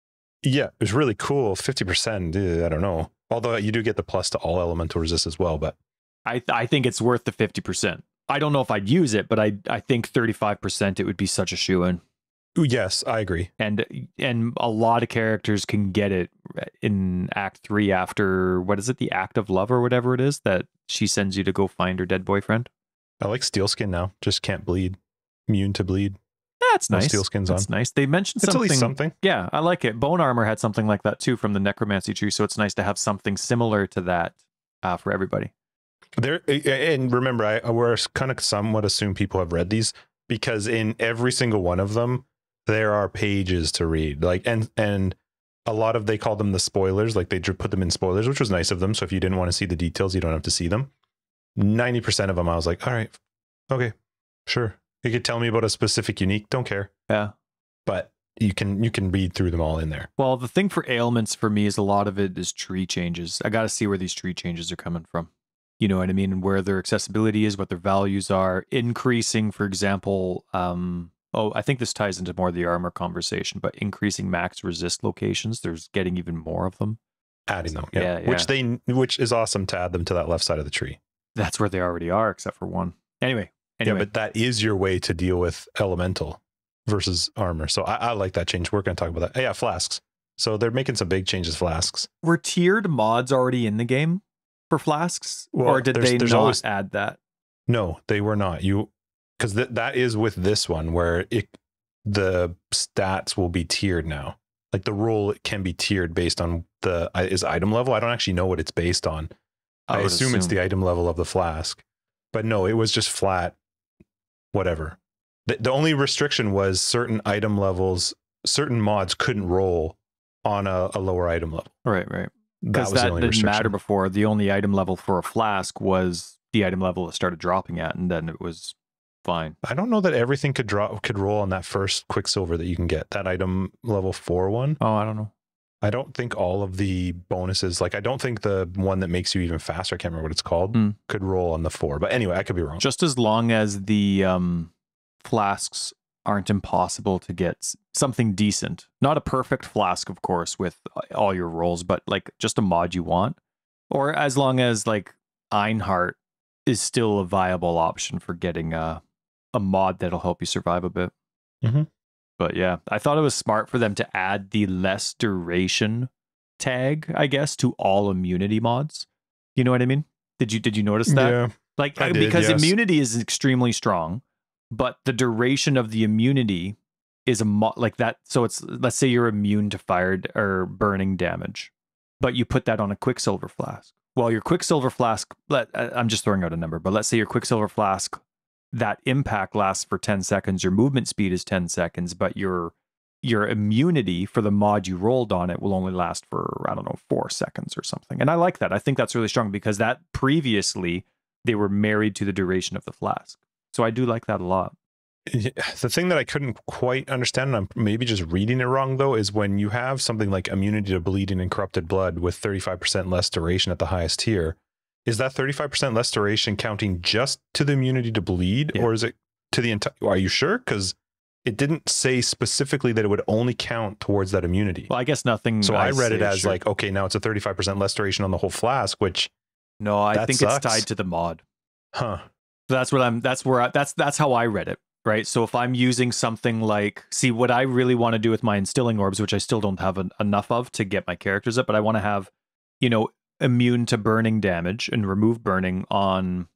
Yeah, it was really cool. 50%, I don't know. Although you do get the plus to all elemental resist as well, but I think it's worth the 50%. I don't know if I'd use it, but I think 35% it would be such a shoo-in. Yes, I agree. And a lot of characters can get it in Act 3 after, what is it, the Act of Love or whatever it is that she sends you to go find her dead boyfriend. I like Steelskin now. Just can't bleed. Immune to bleed. That's nice. Steelskins That's nice. They mentioned something. It's at least something. Yeah, I like it. Bone Armor had something like that too from the Necromancy tree, so it's nice to have something similar to that for everybody. There, and remember, we're kind of somewhat assume people have read these, because in every single one of them, there are pages to read. Like, and a lot of, they call them the spoilers, like they put them in spoilers, which was nice of them. So if you didn't want to see the details, you don't have to see them. 90% of them, I was like, all right, okay, sure. You could tell me about a specific unique, don't care. Yeah. But you can read through them all in there. Well, the thing for ailments for me is a lot of it is tree changes. I got to see where these tree changes are coming from. You know what I mean? And where their accessibility is, what their values are. Increasing, for example, I think this ties into more of the armor conversation, but increasing max resist locations, there's getting even more of them. Adding them, yeah. Which is awesome to add them to that left side of the tree. That's where they already are, except for one. Anyway. Yeah, but that is your way to deal with elemental versus armor. So I like that change. We're going to talk about that. Yeah, flasks. So they're making some big changes, flasks. Were tiered mods already in the game for flasks? Well, or did they not add that? No, they were not. Because that is with this one where the stats will be tiered now. Like the role can be tiered based on is item level. I don't actually know what it's based on. I assume it's the item level of the flask. But no, it was just flat. Whatever. The only restriction was certain item levels, certain mods couldn't roll on a lower item level. Right. Because that didn't matter before. The only item level for a flask was the item level it started dropping at, and then it was fine. I don't know that everything could roll on that first Quicksilver that you can get, that item level 4 one. Oh, I don't know. I don't think all of the bonuses, like I don't think the one that makes you even faster, I can't remember what it's called, could roll on the 4. But anyway, I could be wrong. Just as long as the flasks aren't impossible to get something decent. Not a perfect flask, of course, with all your rolls, but like just a mod you want. Or as long as like Einhart is still a viable option for getting a mod that'll help you survive a bit. Mm-hmm. But yeah, I thought it was smart for them to add the less duration tag, I guess, to all immunity mods. You know what I mean? Did you notice that? Yeah. Like, because immunity is extremely strong, but the duration of the immunity is a mod like that. So it's, let's say you're immune to fire or burning damage, but you put that on a Quicksilver flask. Well, your Quicksilver flask, I'm just throwing out a number, but let's say your Quicksilver flask, that impact lasts for 10 seconds, your movement speed is 10 seconds, but your immunity for the mod you rolled on it will only last for, I don't know, 4 seconds or something. And I like that. I think that's really strong because that previously they were married to the duration of the flask. So I do like that a lot. The thing that I couldn't quite understand, and I'm maybe just reading it wrong though, is when you have something like immunity to bleeding and corrupted blood with 35% less duration at the highest tier, is that 35% less duration counting just to the immunity to bleed, or is it to the entire? Are you sure? Because it didn't say specifically that it would only count towards that immunity. Well, I guess nothing. So I read it as like, okay, now it's a 35% less duration on the whole flask, which no, I think it's tied to the mod. Huh. That's how I read it. Right. So if I'm using something like, see, what I really want to do with my instilling orbs, which I still don't have enough of to get my characters up, but I want to have, immune to burning damage and remove burning on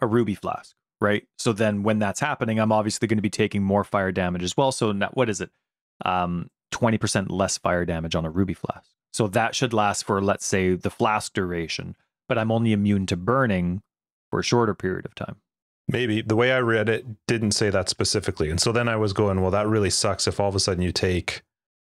a ruby flask. Right. So then when that's happening, I'm obviously going to be taking more fire damage as well. So what is it? 20% less fire damage on a ruby flask. So that should last for, let's say, the flask duration, but I'm only immune to burning for a shorter period of time. Maybe. The way I read it didn't say that specifically. And so then I was going, well, that really sucks if all of a sudden you take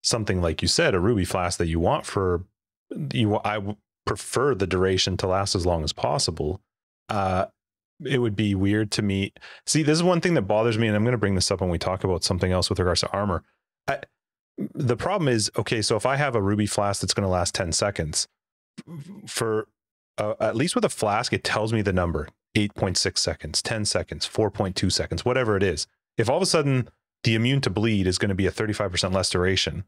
something like you said, a ruby flask that you want I prefer the duration to last as long as possible. it would be weird to me. See, this is one thing that bothers me, and I'm going to bring this up when we talk about something else with regards to armor. The problem is, okay, so if I have a ruby flask that's going to last 10 seconds, for at least with a flask, it tells me the number, 8.6 seconds, 10 seconds, 4.2 seconds, whatever it is. If all of a sudden the immune to bleed is going to be a 35% less duration,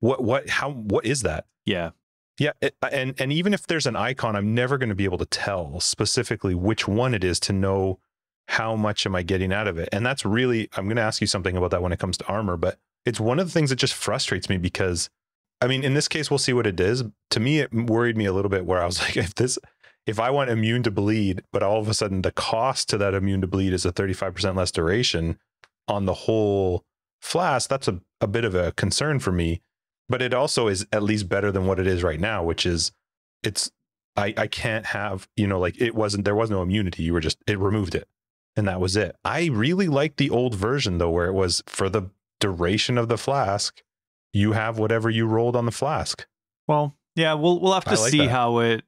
what is that? Yeah. Yeah, and even if there's an icon, I'm never going to be able to tell specifically which one it is to know how much am I getting out of it. And that's really, I'm going to ask you something about that when it comes to armor, but it's one of the things that just frustrates me because, I mean, in this case, we'll see what it is. To me, it worried me a little bit where I was like, if I want immune to bleed, but all of a sudden the cost to that immune to bleed is a 35% less duration on the whole flask, that's a bit of a concern for me. But it also is at least better than what it is right now, which is I can't have, like there was no immunity. It removed it and that was it. I really like the old version though, where it was for the duration of the flask, you have whatever you rolled on the flask. Well, yeah, we'll have to see that. how it,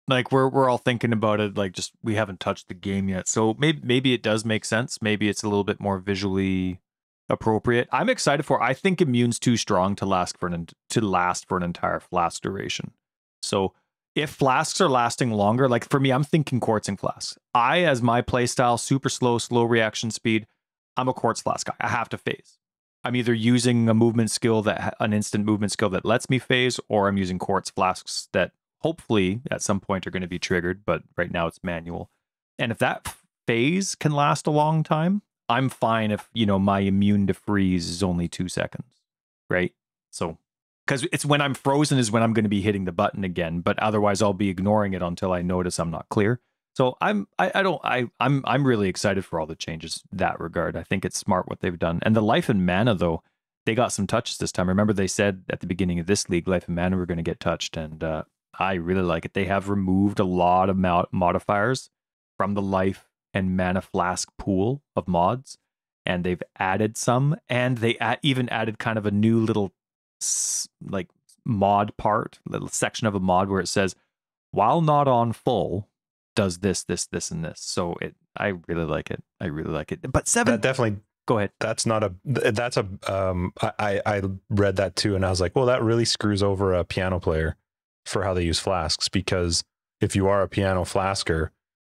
like we're all thinking about it, like just we haven't touched the game yet. So maybe it does make sense. Maybe it's a little bit more visually appropriate. I'm excited for. I think immune's too strong to last for an entire flask duration. So if flasks are lasting longer, like for me, I'm thinking quartzing flasks. As my playstyle, super slow reaction speed, I'm a quartz flask guy. I have to phase. I'm either using an instant movement skill that lets me phase, or I'm using quartz flasks that hopefully at some point are going to be triggered, but right now it's manual. And if that phase can last a long time, I'm fine if, my immune to freeze is only 2 seconds, right? So, because it's when I'm frozen is when I'm going to be hitting the button again, but otherwise I'll be ignoring it until I notice I'm not clear. So I'm really excited for all the changes in that regard. I think it's smart what they've done. And the life and mana though, they got some touches this time. Remember they said at the beginning of this league, life and mana were going to get touched, and I really like it. They have removed a lot of modifiers from the life and mana flask pool of mods, and they've added some, and they even added kind of a new little like mod part, little section of a mod where it says, while not on full, does this, and this. So I really like it. But that definitely. Go ahead. I read that too, and I was like, well, that really screws over a piano player for how they use flasks, because if you are a piano flasker,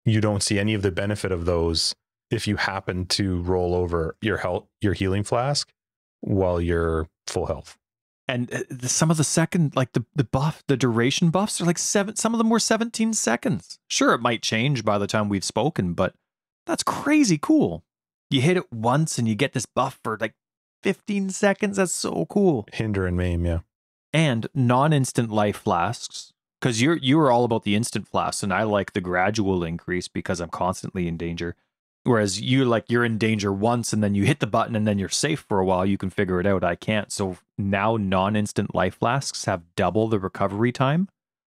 you don't see any of the benefit of those if you happen to roll over your healing flask while you're full health. And some of the second, like the duration buffs are like some of them were 17 seconds. Sure, it might change by the time we've spoken, but that's crazy cool. You hit it once and you get this buff for like 15 seconds. That's so cool. Hinder and maim, yeah. And non-instant life flasks. Because you were all about the instant flasks, and I like the gradual increase because I'm constantly in danger. Whereas you're in danger once, and then you hit the button, and then you're safe for a while. You can figure it out. I can't. So now non-instant life flasks have double the recovery time,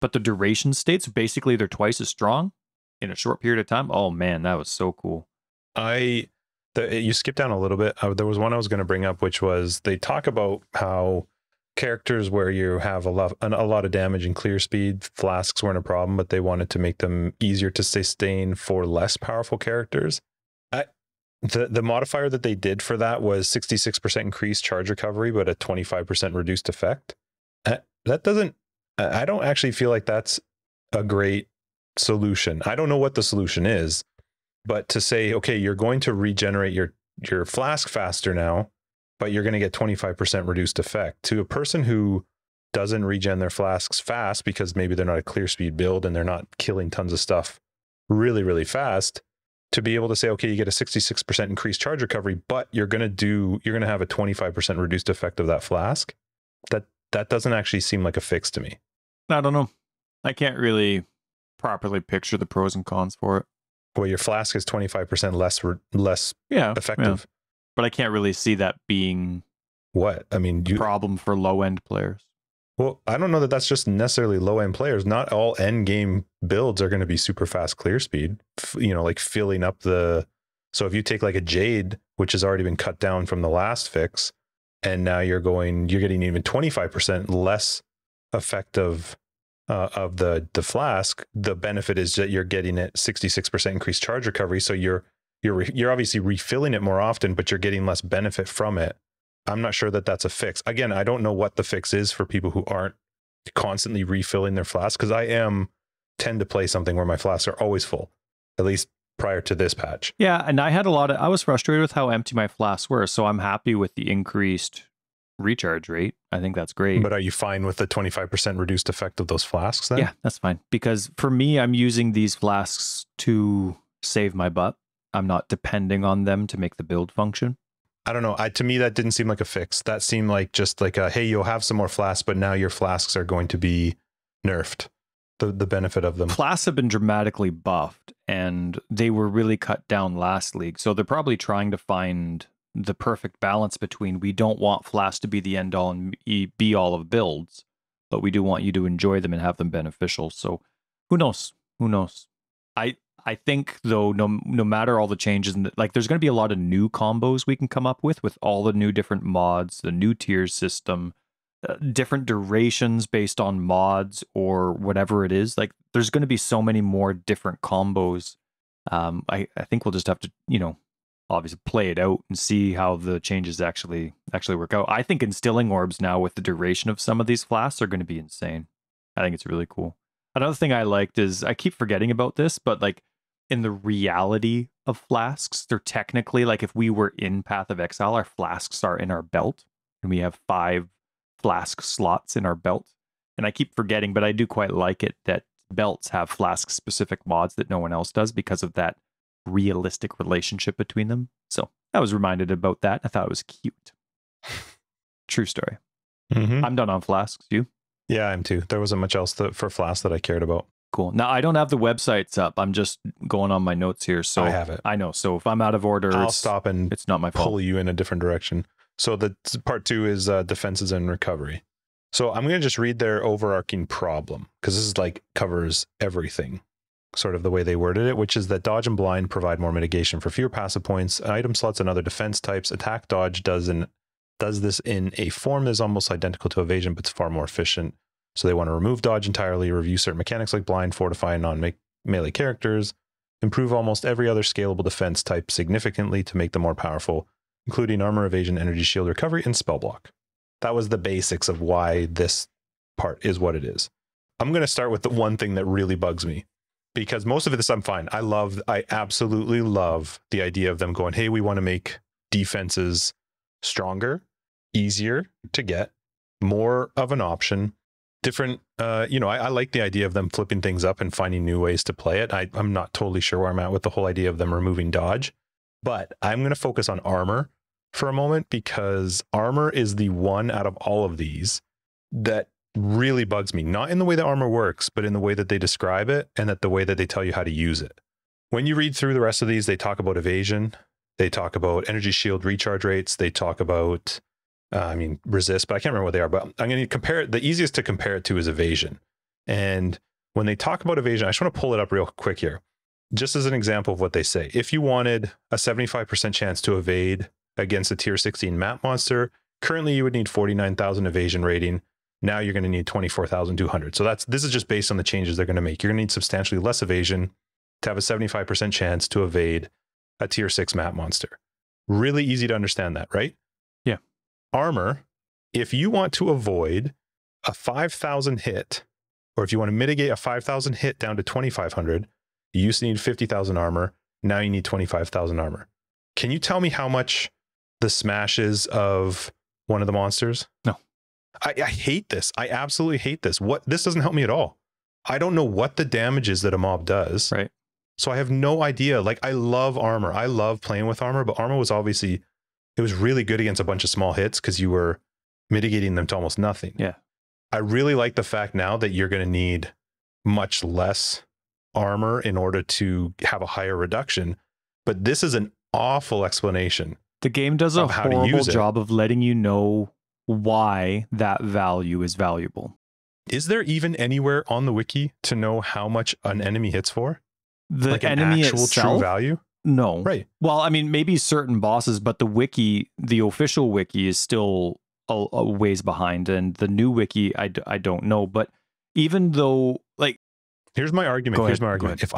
but the duration states basically they're twice as strong in a short period of time. Oh man, that was so cool. You skipped down a little bit. There was one I was going to bring up, which was they talk about how characters where you have a lot of damage and clear speed, flasks weren't a problem, but they wanted to make them easier to sustain for less powerful characters. The modifier that they did for that was 66% increased charge recovery, but a 25% reduced effect. That doesn't, I don't actually feel like that's a great solution. I don't know what the solution is, but to say, okay, you're going to regenerate your flask faster now, but you're going to get 25% reduced effect. To a person who doesn't regen their flasks fast because maybe they're not a clear speed build and they're not killing tons of stuff really, really fast, to be able to say, okay, you get a 66% increased charge recovery, but you're going to have a 25% reduced effect of that flask. That doesn't actually seem like a fix to me. I don't know. I can't really properly picture the pros and cons for it. Well, your flask is 25% less effective. Yeah. But I can't really see that being what? I mean, a problem for low-end players. Well, I don't know that that's just necessarily low-end players. Not all end-game builds are going to be super fast clear speed, like filling up the... So if you take like a Jade, which has already been cut down from the last fix, and now you're getting even 25% less effective of the flask, the benefit is that you're getting it 66% increased charge recovery. So you're obviously refilling it more often, but you're getting less benefit from it. I'm not sure that that's a fix. Again, I don't know what the fix is for people who aren't constantly refilling their flasks, because I tend to play something where my flasks are always full, at least prior to this patch. Yeah, and I was frustrated with how empty my flasks were, so I'm happy with the increased recharge rate. I think that's great. But are you fine with the 25% reduced effect of those flasks then? Yeah, that's fine. Because for me, I'm using these flasks to save my butt. I'm not depending on them to make the build function. I don't know. To me, that didn't seem like a fix. That seemed like just like hey, you'll have some more flasks, but now your flasks are going to be nerfed. The benefit of them. Flasks have been dramatically buffed, and they were really cut down last league. So they're probably trying to find the perfect balance between, we don't want flasks to be the end all and be all of builds, but we do want you to enjoy them and have them beneficial. So who knows? Who knows? I think though, no matter all the changes, like there's going to be a lot of new combos we can come up with all the new different mods, the new tiers system, different durations based on mods or whatever it is. Like there's going to be so many more different combos. I think we'll just have to, obviously play it out and see how the changes actually work out. I think instilling orbs now with the duration of some of these flasks are going to be insane. I think it's really cool. Another thing I liked is, I keep forgetting about this, but like in the reality of flasks, they're technically like, if we were in Path of Exile, our flasks are in our belt, and we have 5 flask slots in our belt. And I keep forgetting, but I do quite like it that belts have flask specific mods that no one else does because of that realistic relationship between them. So I was reminded about that. I thought it was cute. True story. Mm-hmm. I'm done on flasks. You? Yeah, I'm too. There wasn't much else for flasks that I cared about. Cool. Now, I don't have the websites up. I'm just going on my notes here. So I have it. I know. So if I'm out of order, I'll stop and it's not my fault. Pull you in a different direction. So the part 2 is defenses and recovery. So I'm going to just read their overarching problem, because this is like covers everything, sort of the way they worded it, which is that dodge and blind provide more mitigation for fewer passive points. Item slots and other defense types. Attack dodge does this in a form that is almost identical to evasion, but it's far more efficient. So they want to remove dodge entirely, review certain mechanics like blind, fortify non-melee characters, improve almost every other scalable defense type significantly to make them more powerful, including armor, evasion, energy shield recovery, and spell block. That was the basics of why this part is what it is. I'm going to start with the one thing that really bugs me, because most of this I'm fine. I absolutely love the idea of them going, hey, we want to make defenses stronger, easier to get, more of an option. Different, I like the idea of them flipping things up and finding new ways to play it. I'm not totally sure where I'm at with the whole idea of them removing dodge, but I'm going to focus on armor for a moment, because armor is the one out of all of these that really bugs me. Not in the way that armor works, but in the way that they describe it and that the way that they tell you how to use it. When you read through the rest of these, they talk about evasion, they talk about energy shield recharge rates, they talk about resist, but I can't remember what they are, but I'm going to compare it. The easiest to compare it to is evasion. And when they talk about evasion, I just want to pull it up real quick here, just as an example of what they say. If you wanted a 75% chance to evade against a tier 16 map monster, currently you would need 49,000 evasion rating. Now you're going to need 24,200. So this is just based on the changes they're going to make. You're going to need substantially less evasion to have a 75% chance to evade a tier 6 map monster. Really easy to understand that, right? Yeah. Armor, if you want to avoid a 5,000 hit, or if you want to mitigate a 5,000 hit down to 2,500, you used to need 50,000 armor. Now you need 25,000 armor. Can you tell me how much the smash is of one of the monsters? No. I hate this. I absolutely hate this. This doesn't help me at all. I don't know what the damage is that a mob does. Right. So I have no idea. Like, I love armor. I love playing with armor, but armor was obviously, it was really good against a bunch of small hits because you were mitigating them to almost nothing. Yeah. I really like the fact now that you're going to need much less armor in order to have a higher reduction. But this is an awful explanation. The game does a horrible job of letting you know why that value is valuable. Is there even anywhere on the wiki to know how much an enemy hits for? The like enemy an actual itself? true value? No. Right. Well, I mean, maybe certain bosses, but the wiki, the official wiki is still a ways behind. And the new wiki, I don't know. But even though, like, here's my argument. Here's my argument. If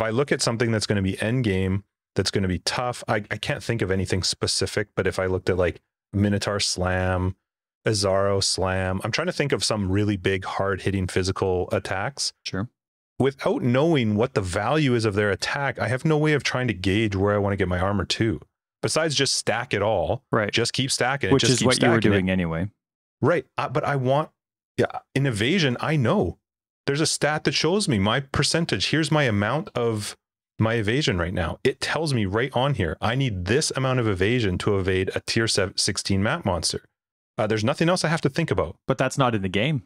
I look at something that's going to be end game, that's going to be tough, I can't think of anything specific, but if I looked at like Minotaur Slam, Azaro Slam, I'm trying to think of some really big, hard hitting physical attacks. Sure. Without knowing what the value is of their attack, I have no way of trying to gauge where I want to get my armor to. Besides just stack it all. Right. Just keep stacking it. Which is what you were doing anyway. Right. But I want, in evasion, I know. There's a stat that shows me my percentage. Here's my amount of my evasion right now. It tells me right on here, I need this amount of evasion to evade a tier 16 map monster. There's nothing else I have to think about. But that's not in the game.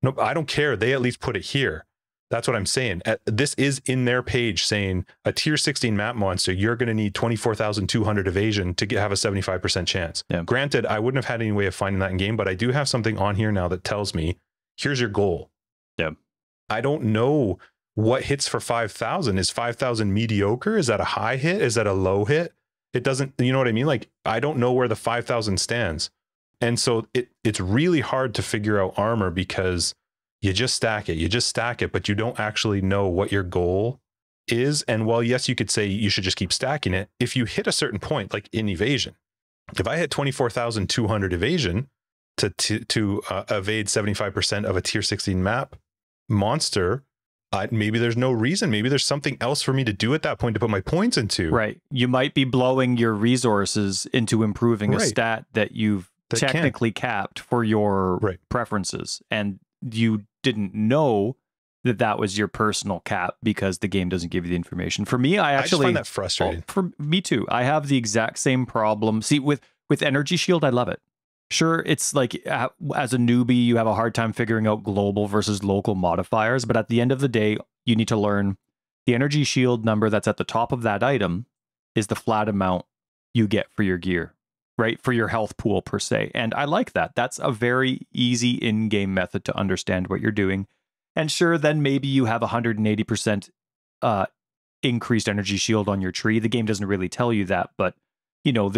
Nope, I don't care. They at least put it here. That's what I'm saying. This is in their page saying a tier 16 map monster, you're going to need 24,200 evasion to have a 75% chance. Yeah. Granted, I wouldn't have had any way of finding that in game, but I do have something on here now that tells me, here's your goal. Yeah. I don't know what hits for 5,000. Is 5,000 mediocre? Is that a high hit? Is that a low hit? It doesn't, you know what I mean? Like, I don't know where the 5,000 stands. And so it's really hard to figure out armor because you just stack it, but you don't actually know what your goal is. And while, yes, you could say you should just keep stacking it. If you hit a certain point, like in evasion, if I hit 24,200 evasion to evade 75% of a tier 16 map monster, maybe there's no reason. Maybe there's something else for me to do at that point to put my points into. Right. You might be blowing your resources into improving a stat that you've technically capped for your preferences. And you didn't know that was your personal cap because the game doesn't give you the information. For me, I just find that frustrating. For me too. I have the exact same problem. See, with Energy Shield, I love it. Sure, it's like as a newbie, you have a hard time figuring out global versus local modifiers. But at the end of the day, you need to learn the Energy Shield number that's at the top of that item is the flat amount you get for your gear, right? For your health pool per se. And I like that. That's a very easy in-game method to understand what you're doing. And sure, then maybe you have 180% increased Energy Shield on your tree. The game doesn't really tell you that, but you know,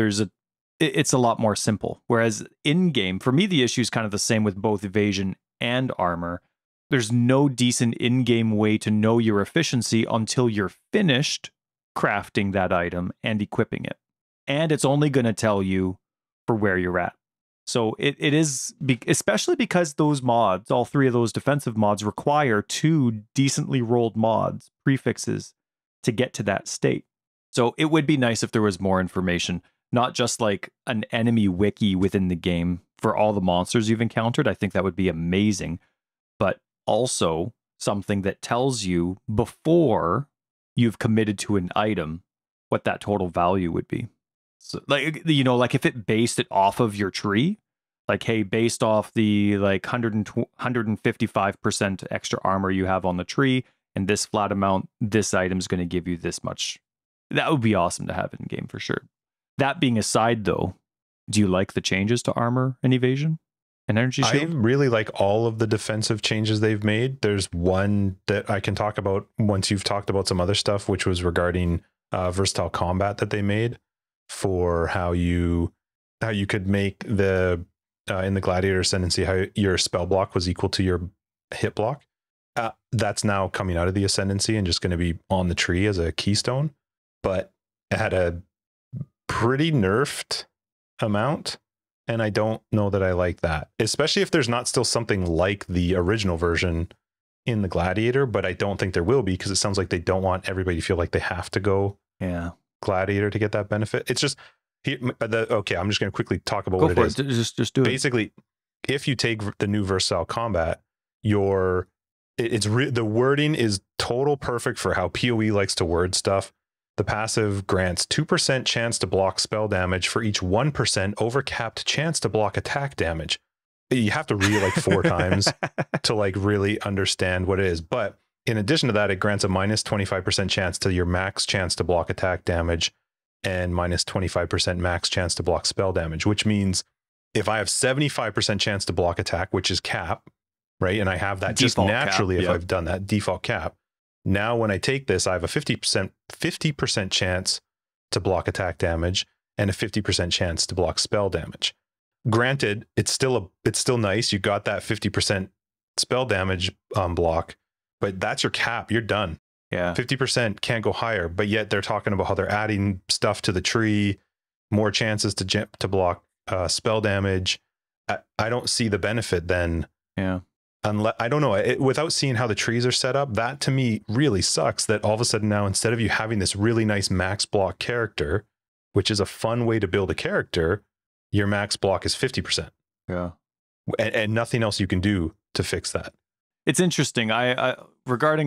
it's a lot more simple. Whereas in-game, for me, the issue is kind of the same with both evasion and armor. There's no decent in-game way to know your efficiency until you're finished crafting that item and equipping it. And it's only going to tell you for where you're at. So it is, especially because those mods, all three of those defensive mods, require 2 decently rolled mods, prefixes, to get to that state. So it would be nice if there was more information. Not just like an enemy wiki within the game for all the monsters you've encountered. I think that would be amazing. But also something that tells you before you've committed to an item what that total value would be. So, like, you know, like if it based it off of your tree, like, hey, based off the like 155% extra armor you have on the tree and this flat amount, this item is going to give you this much. That would be awesome to have in game for sure. That being aside, though, do you like the changes to armor and evasion and Energy Shield? I really like all of the defensive changes they've made. There's one that I can talk about once you've talked about some other stuff, which was regarding versatile combat that they made for how you could make the in the Gladiator Ascendancy, how your spell block was equal to your hit block. That's now coming out of the Ascendancy and just going to be on the tree as a keystone, but it had a pretty nerfed amount, and I don't know that I like that, especially if there's not still something like the original version in the Gladiator, but I don't think there will be because it sounds like they don't want everybody to feel like they have to go Gladiator to get that benefit. It's just okay, I'm just going to quickly talk about what it is. Just do it. Basically, if you take the new versatile combat, the wording is total perfect for how PoE likes to word stuff. The passive grants 2% chance to block spell damage for each 1% overcapped chance to block attack damage. You have to read it like 4 times to like really understand what it is. But in addition to that, it grants a minus 25% chance to your max chance to block attack damage and minus 25% max chance to block spell damage, which means if I have 75% chance to block attack, which is cap, right? And I have that just naturally if I've done that default cap. Now, when I take this, I have a 50% chance to block attack damage and a 50% chance to block spell damage. Granted, it's still nice. You got that 50% spell damage block, but that's your cap. You're done. Yeah. 50% can't go higher, but yet they're talking about how they're adding stuff to the tree, more chances to block spell damage. I don't see the benefit then. Yeah. Unless, I don't know, without seeing how the trees are set up, that to me really sucks that all of a sudden now, instead of you having this really nice max block character, which is a fun way to build a character, your max block is 50%. Yeah. And nothing else you can do to fix that. It's interesting. I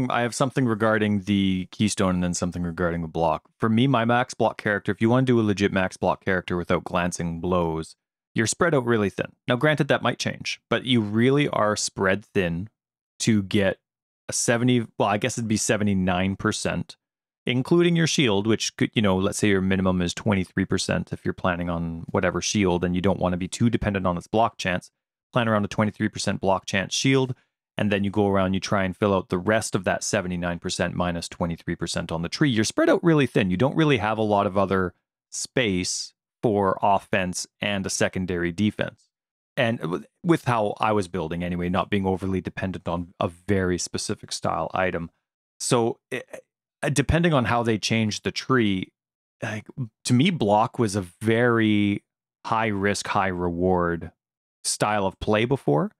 have something regarding the keystone and then something regarding the block. For me, my max block character, if you want to do a legit max block character without glancing blows, you're spread out really thin. Now, granted, that might change, but you really are spread thin to get a 70, well, I guess it'd be 79%, including your shield, which could, let's say your minimum is 23% if you're planning on whatever shield and you don't want to be too dependent on its block chance. Plan around a 23% block chance shield, and then you go around, you try and fill out the rest of that 79% minus 23% on the tree. You're spread out really thin. You don't really have a lot of other space for offense and a secondary defense. And with how I was building anyway, not being overly dependent on a very specific style item. So depending on how they changed the tree, to me, block was a very high risk, high reward style of play before,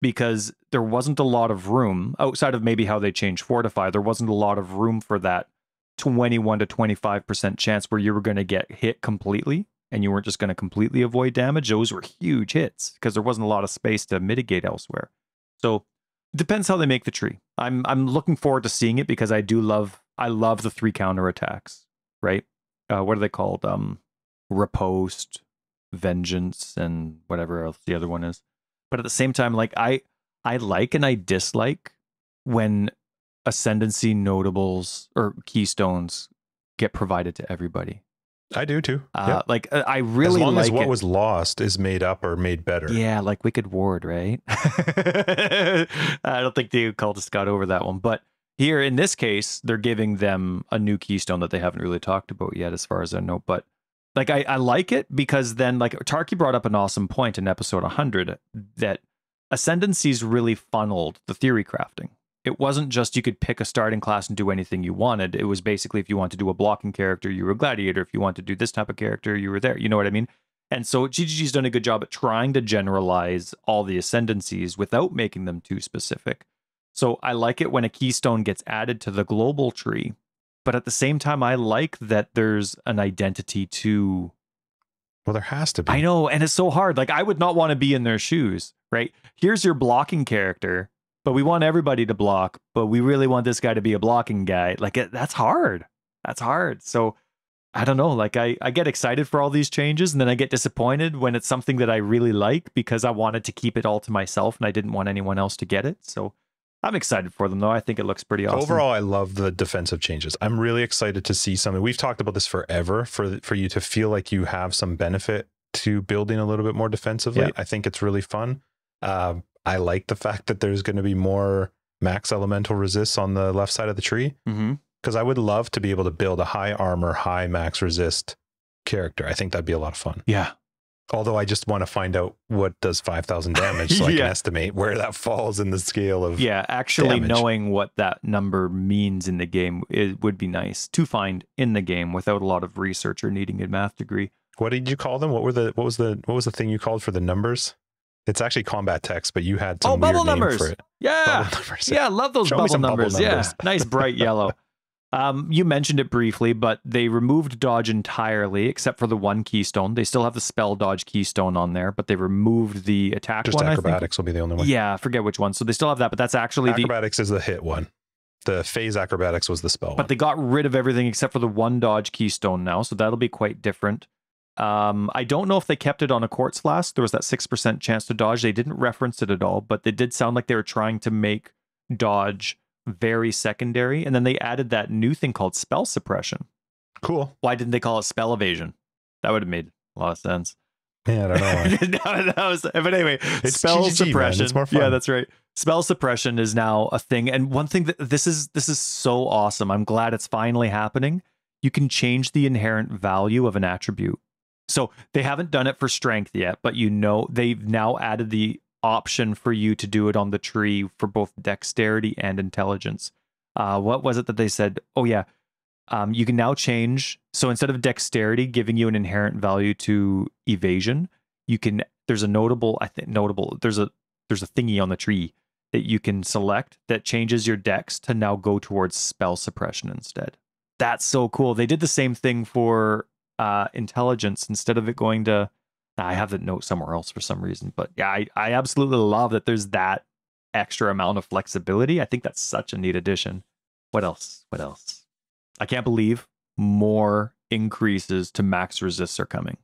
because there wasn't a lot of room outside of maybe how they changed Fortify. There wasn't a lot of room for that 21 to 25% chance where you were going to get hit completely and you weren't just going to completely avoid damage. Those were huge hits because there wasn't a lot of space to mitigate elsewhere. So it depends how they make the tree. I'm looking forward to seeing it because I love the 3 counterattacks, right? What are they called? Riposte, Vengeance, and whatever else the other one is. But at the same time, like I like and I dislike when ascendancy notables or keystones get provided to everybody. I do too. Like I really as long like as what it. was lost is made up or made better. Yeah, like Wicked Ward, right? I don't think the cultists got over that one, but here in this case, they're giving them a new keystone that they haven't really talked about yet, as far as I know. But like I like it because then, like, Tarky brought up an awesome point in episode 100 that ascendancies really funneled the theory crafting. It wasn't just you could pick a starting class and do anything you wanted. It was basically if you want to do a blocking character, you were a gladiator. If you want to do this type of character, you were there. You know what I mean? And so GGG's done a good job at trying to generalize all the ascendancies without making them too specific. So I like it when a keystone gets added to the global tree, but at the same time, I like that there's an identity to... Well, there has to be. I know, and it's so hard. Like, I would not want to be in their shoes, right? Here's your blocking character, but we want everybody to block, but we really want this guy to be a blocking guy. Like, that's hard. That's hard. So I don't know. Like, I get excited for all these changes, and then I get disappointed when it's something that I really like because I wanted to keep it all to myself and I didn't want anyone else to get it. So I'm excited for them, though. I think it looks pretty awesome. Overall, I love the defensive changes. I'm really excited to see something. We've talked about this forever, for you to feel like you have some benefit to building a little bit more defensively. Yeah. I think it's really fun. I like the fact that there's going to be more max elemental resists on the left side of the tree, because I would love to be able to build a high armor, high max resist character. I think that'd be a lot of fun. Yeah. Although I just want to find out what does 5,000 damage so I can estimate where that falls in the scale of actually damage. Knowing what that number means in the game, it would be nice to find in the game without a lot of research or needing a math degree. What did you call them? What was the thing you called for the numbers? It's actually combat text, but you had some weird name for it. Yeah. Bubble numbers. Yeah, love those bubble numbers. Yeah. Nice bright yellow. You mentioned it briefly, but they removed dodge entirely, except for the one keystone. They still have the spell dodge keystone on there, but they removed the attack Just one. acrobatics will be the only one. Yeah, I forget which one. So they still have that, but that's actually acrobatics is the hit one. The phase acrobatics was the spell one. But they got rid of everything except for the one dodge keystone now, so that'll be quite different. I don't know if they kept it on a quartz flask. There was that 6% chance to dodge. They didn't reference it at all, but they did sound like they were trying to make dodge very secondary. And then they added that new thing called spell suppression. Cool. Why didn't they call it spell evasion? That would have made a lot of sense. Yeah, I don't know. But anyway, it's spell GGG, suppression. man. It's more fun. Yeah, that's right. Spell suppression is now a thing. And one thing that this is so awesome. I'm glad it's finally happening. You can change the inherent value of an attribute. So they haven't done it for strength yet, but they've now added the option for you to do it on the tree for both dexterity and intelligence. What was it that they said? Oh yeah, you can now change. So instead of dexterity giving you an inherent value to evasion, you can. There's a notable. There's a thingy on the tree that you can select that changes your dex to now go towards spell suppression instead. That's so cool. They did the same thing for intelligence. Instead of it going to, I have that note somewhere else for some reason, but yeah, I absolutely love that there's that extra amount of flexibility. I think that's such a neat addition. What else? I can't believe more increases to max resists are coming.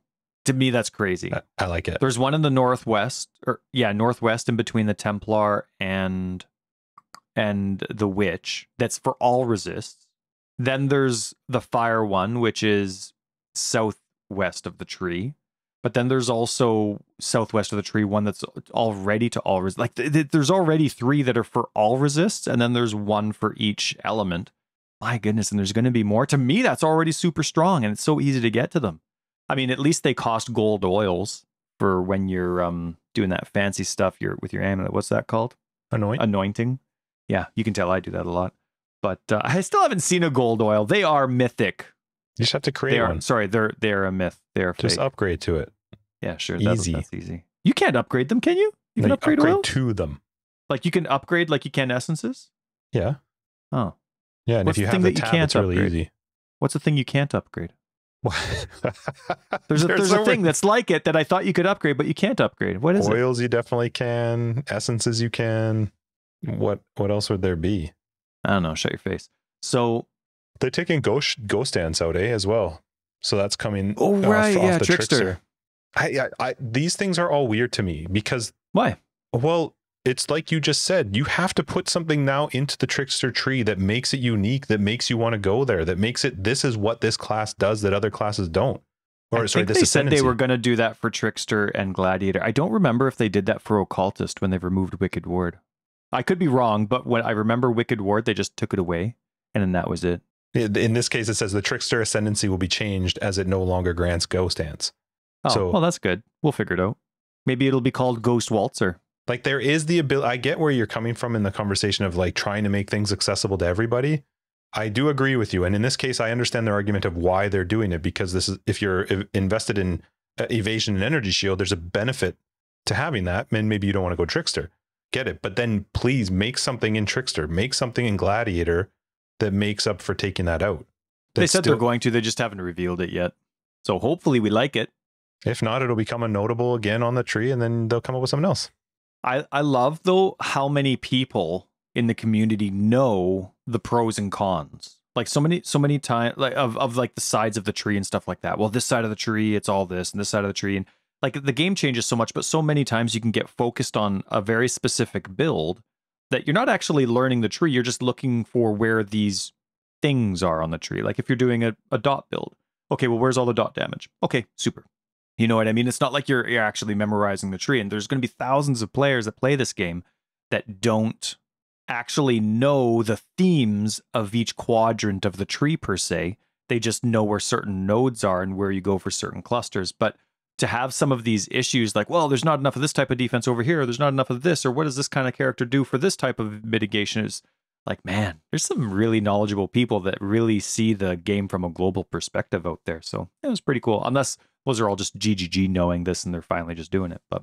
To me, that's crazy. I like it. There's one in the northwest, northwest in between the Templar and the Witch. That's for all resists. Then there's the fire one, which is southwest of the tree. But then there's also southwest of the tree one that's already to all resist. Like there's already 3 that are for all resists, and then there's 1 for each element. My goodness, and there's going to be more. To me, that's already super strong, and it's so easy to get to them. I mean, at least they cost gold oils for when you're doing that fancy stuff with your amulet. What's that called? Anointing. Yeah, you can tell I do that a lot. But I still haven't seen a gold oil. They are mythic. You just have to create one. Sorry, they're a myth. They're just fake. Upgrade to it. Yeah, sure. Easy. That's easy. You can't upgrade them, can you? You can upgrade oils? To them. Like you can upgrade like you can essences? Yeah. Oh. Yeah, and if you have the tab, it's really easy. What's the thing you can't upgrade? There's a thing that's like it that I thought you could upgrade, but you can't upgrade. What is it? Oils you definitely can. Essences you can. What else would there be? I don't know. Shut your face. So they're taking ghost dance out, as well. So that's coming. Oh right, off the trickster. These things are all weird to me because why? Well, it's like you just said. You have to put something now into the trickster tree that makes it unique, that makes you want to go there, that makes it. This is what this class does that other classes don't. Or sorry, they said they were going to do that for trickster and gladiator. I don't remember if they did that for occultist when they removed Wicked Ward. I could be wrong, but when I remember Wicked Ward, they just took it away, and then that was it. In this case, it says the trickster ascendancy will be changed as it no longer grants ghost dance. Oh, well, that's good. We'll figure it out. Maybe it'll be called Ghost Waltzer. Like there is the ability. I get where you're coming from in the conversation of like trying to make things accessible to everybody. I do agree with you, and in this case, I understand their argument of why they're doing it, because this is, if you're invested in evasion and energy shield, there's a benefit to having that, and maybe you don't want to go trickster. Get it, but then please make something in trickster, make something in gladiator that makes up for taking that out. They said they're going to, they just haven't revealed it yet. So hopefully we like it. If not, it'll become a notable again on the tree, and then they'll come up with something else. I love though how many people in the community know the pros and cons. Like so many times, like of like the sides of the tree and stuff like that. Well, this side of the tree, it's all this, and this side of the tree, and like the game changes so much, but so many times you can get focused on a very specific build that you're not actually learning the tree. You're just looking for where these things are on the tree. Like if you're doing a dot build, okay, well, where's all the dot damage? Okay, super. You know what I mean? It's not like you're actually memorizing the tree, and there's going to be thousands of players that play this game that don't actually know the themes of each quadrant of the tree per se. They just know where certain nodes are and where you go for certain clusters. But to have some of these issues like, well, there's not enough of this type of defense over here, or there's not enough of this, or what does this kind of character do for this type of mitigation, is like, man, there's some really knowledgeable people that really see the game from a global perspective out there. So it was pretty cool. Unless those are all just GGG knowing this and they're finally just doing it. But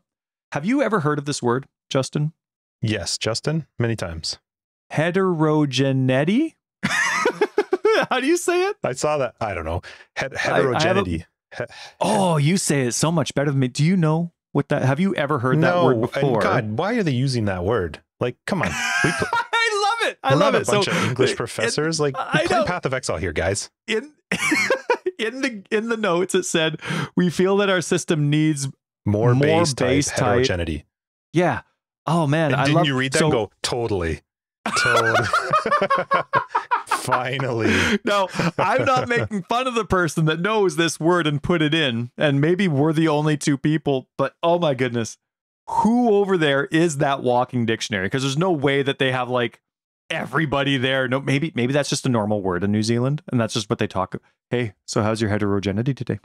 have you ever heard of this word, Justin? Yes, Justin, many times. Heterogeneity? How do you say it? I saw that. I don't know. Heterogeneity. Oh, you say it so much better than me. Do you know what that? Have you ever heard that word before? God, why are they using that word? Like, come on. I love it. I love it. We're not a bunch of English professors. Like, we play Path of Exile here, guys. In the notes, it said, we feel that our system needs more base type heterogeneity. Yeah. Oh, man. Didn't you read that and go, totally. Finally. No, I'm not making fun of the person that knows this word and put it in. And maybe we're the only two people, but oh my goodness. Who over there is that walking dictionary? Because there's no way that they have like everybody there. No, maybe that's just a normal word in New Zealand, and that's just what they talk. Hey, so how's your heterogeneity today?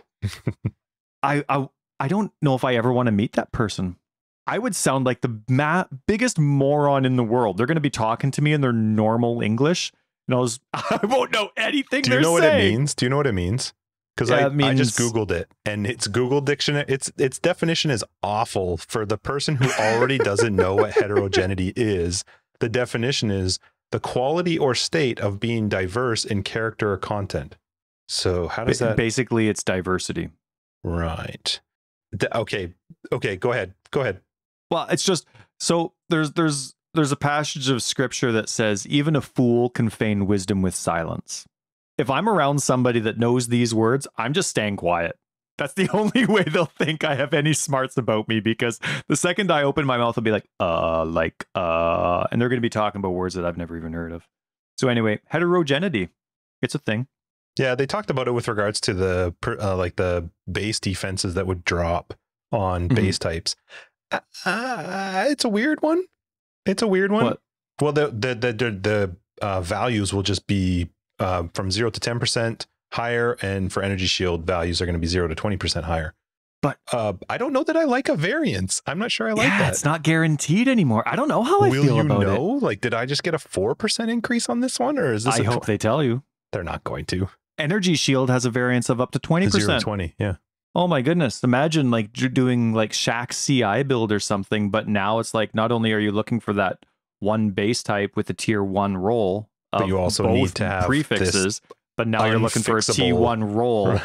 I don't know if I ever want to meet that person. I would sound like the biggest moron in the world. They're going to be talking to me in their normal English, and I won't know anything they're saying. Do you know what it means? Do you know what it means? Because Yeah, I just Googled it, and its Google dictionary, its definition is awful for the person who already doesn't know what heterogeneity is. The definition is the quality or state of being diverse in character or content. So how does that? Basically, it's diversity. Right. Okay. Go ahead. Well, it's just so there's a passage of scripture that says even a fool can feign wisdom with silence. If I'm around somebody that knows these words, I'm just staying quiet. That's the only way they'll think I have any smarts about me, because the second I open my mouth, I'll be like, and they're going to be talking about words that I've never even heard of. So anyway, heterogeneity, it's a thing. Yeah, they talked about it with regards to the the base defenses that would drop on base types. It's a weird one. What? Well, the values will just be from 0 to 10% higher, and for energy shield values are going to be 0 to 20% higher. But I don't know that I like a variance. I'm not sure I like that. It's not guaranteed anymore. I don't know how I feel about it. Like, did I just get a 4% increase on this one, or is this? I hope they tell you. They're not going to. Energy shield has a variance of up to 20%. 0 to 20, yeah. Oh my goodness. Imagine like doing like Shaq's CI build or something, but now it's like not only are you looking for that one base type with a tier 1 roll, but you also need to have prefixes, but now you're looking for a T1 roll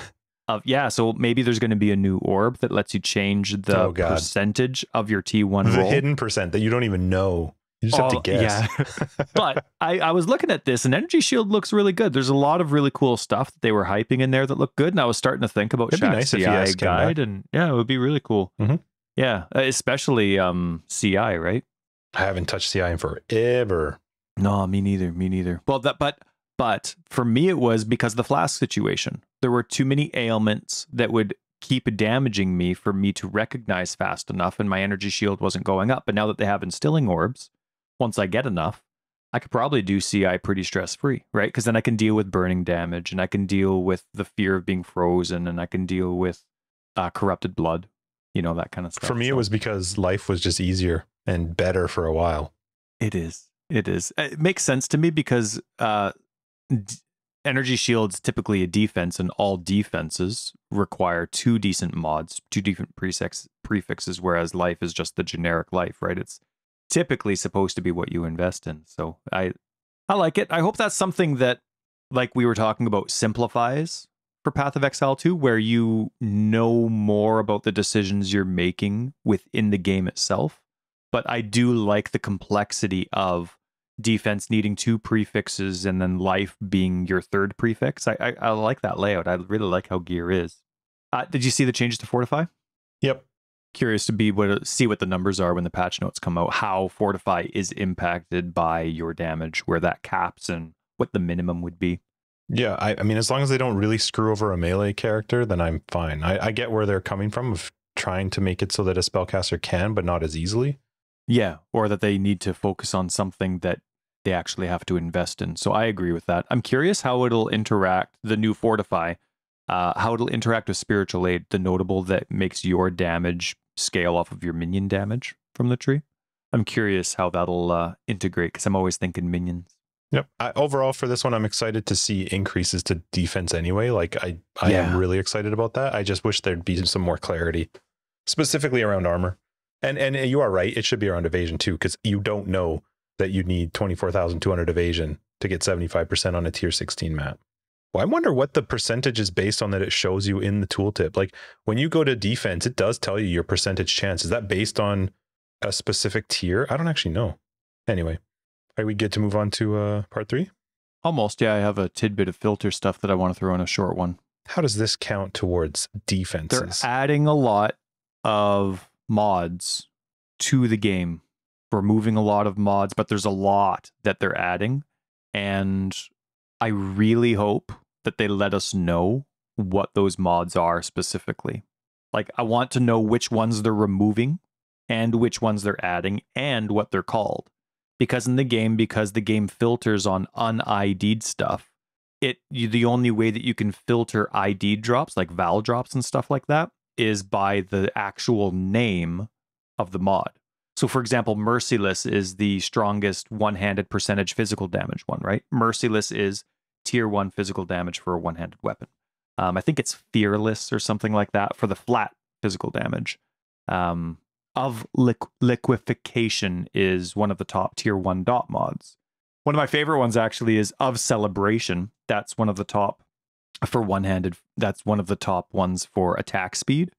of, so maybe there's going to be a new orb that lets you change the percentage of your T1 roll. A hidden percent that you don't even know. You just have to guess. Yeah. But I was looking at this, and Energy Shield looks really good. There's a lot of really cool stuff that they were hyping in there that looked good, and I was starting to think about Shaq's CI guide, and it would be really cool. Yeah, especially CI, right? I haven't touched CI in forever. No, me neither. Well, but for me it was because of the Flask situation. There were too many ailments that would keep damaging me for me to recognize fast enough, and my energy shield wasn't going up. But now that they have instilling orbs, once I get enough, I could probably do CI pretty stress-free, right? Because then I can deal with burning damage, and I can deal with the fear of being frozen, and I can deal with corrupted blood, that kind of stuff. For me, it was because life was just easier and better for a while. It is. It makes sense to me because energy shield's typically a defense, and all defenses require 2 decent mods, 2 different prefixes, whereas life is just the generic life, right? It's typically supposed to be what you invest in. So I like it. I hope that's something that, like we were talking about, simplifies for Path of Exile 2, where you know more about the decisions you're making within the game itself. But I do like the complexity of defense needing 2 prefixes and then life being your 3rd prefix. I like that layout. I really like how gear is. Did you see the changes to Fortify? Yep. Curious to see what the numbers are when the patch notes come out, how Fortify is impacted by your damage, where that caps, and what the minimum would be. Yeah, I mean, as long as they don't really screw over a melee character, then I'm fine. I get where they're coming from of trying to make it so that a spellcaster can, but not as easily. Yeah, or that they need to focus on something that they actually have to invest in. So I agree with that. I'm curious how it'll interact, the new Fortify, how it'll interact with Spiritual Aid, the notable that makes your damage scale off of your minion damage from the tree. I'm curious how that'll integrate, because I'm always thinking minions. Yep. Overall, for this one, I'm excited to see increases to defense anyway. Like, I am really excited about that. I just wish there'd be some more clarity, specifically around armor. And you are right. It should be around evasion too, because you don't know that you need 24,200 evasion to get 75% on a tier 16 map. Well, I wonder what the percentage is based on that it shows you in the tooltip. Like, when you go to defense, it does tell you your percentage chance. Is that based on a specific tier? I don't actually know. Anyway, are we good to move on to part 3? Almost, yeah. I have a tidbit of filter stuff that I want to throw in a short one. How does this count towards defenses? They're adding a lot of mods to the game, removing a lot of mods, but there's a lot that they're adding, and I really hope that they let us know what those mods are specifically. Like, I want to know which ones they're removing and which ones they're adding and what they're called. Because the game filters on un-ID'd stuff, the only way that you can filter ID drops, like Val drops and stuff like that, is by the actual name of the mod. So for example, Merciless is the strongest one-handed percentage physical damage one, right? Merciless is tier 1 physical damage for a one-handed weapon. I think it's Fearless or something like that for the flat physical damage. Of Liquefaction is one of the top tier 1 dot mods. One of my favorite ones actually is Of Celebration. That's one of the top for one-handed. That's one of the top ones for attack speed.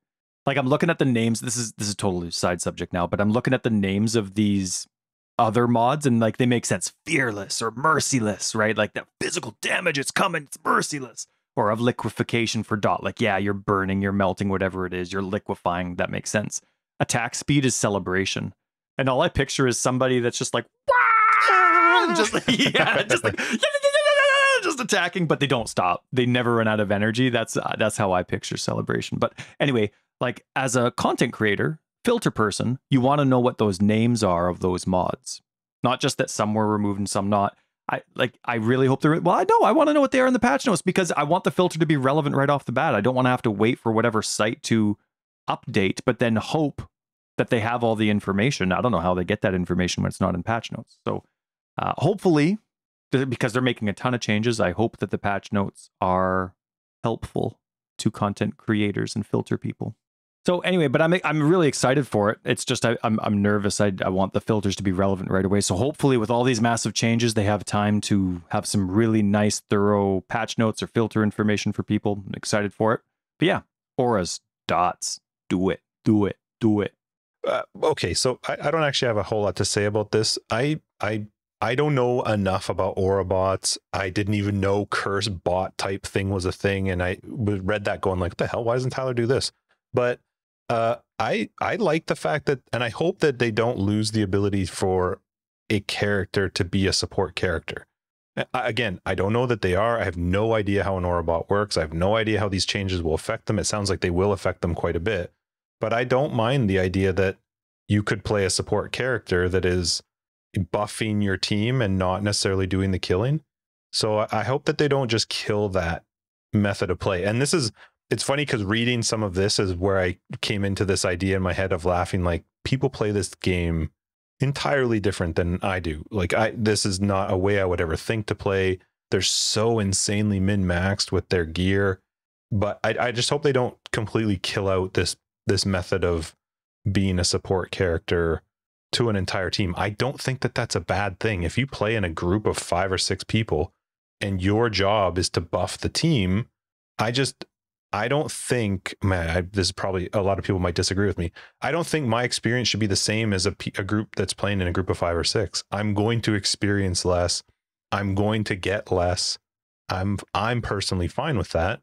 Like I'm looking at the names. This is totally side subject now, but I'm looking at the names of these other mods and like they make sense. Fearless or Merciless, right? Like that physical damage, it's coming, it's merciless. Or Of Liquefaction for dot. Like, yeah, you're burning, you're melting, whatever it is, you're liquefying. That makes sense. Attack speed is Celebration. And all I picture is somebody that's just like, just like, yeah, just like, just attacking, but they don't stop. They never run out of energy. That's how I picture Celebration. But anyway, like as a content creator, filter person, you want to know what those names are of those mods. Not just that some were removed and some not. I really hope they're, well, I know, I want to know what they are in the patch notes because I want the filter to be relevant right off the bat. I don't want to have to wait for whatever site to update, but then hope that they have all the information. I don't know how they get that information when it's not in patch notes. So hopefully, because they're making a ton of changes, I hope that the patch notes are helpful to content creators and filter people. So anyway, but I'm really excited for it. It's just I'm nervous. I want the filters to be relevant right away. So hopefully with all these massive changes, they have time to have some really nice, thorough patch notes or filter information for people. I'm excited for it. But yeah, auras, dots, do it, do it, do it. Okay, so I don't actually have a whole lot to say about this. I don't know enough about aura bots. I didn't even know curse bot type thing was a thing, and I read that going like, what the hell? Why doesn't Tyler do this? But I like the fact that, and I hope that they don't lose the ability for a character to be a support character. Again, I don't know that they are. I have no idea how an aura bot works. I have no idea how these changes will affect them. It sounds like they will affect them quite a bit. But I don't mind the idea that you could play a support character that is buffing your team and not necessarily doing the killing. So I hope that they don't just kill that method of play. And it's funny because reading some of this is where I came into this idea in my head of laughing, like people play this game entirely different than I do. Like this is not a way I would ever think to play. They're so insanely min-maxed with their gear, but I just hope they don't completely kill out this method of being a support character to an entire team. I don't think that that's a bad thing. If you play in a group of 5 or 6 people and your job is to buff the team, I don't think, this is probably, a lot of people might disagree with me. I don't think my experience should be the same as a group that's playing in a group of 5 or 6. I'm going to experience less. I'm going to get less. I'm personally fine with that.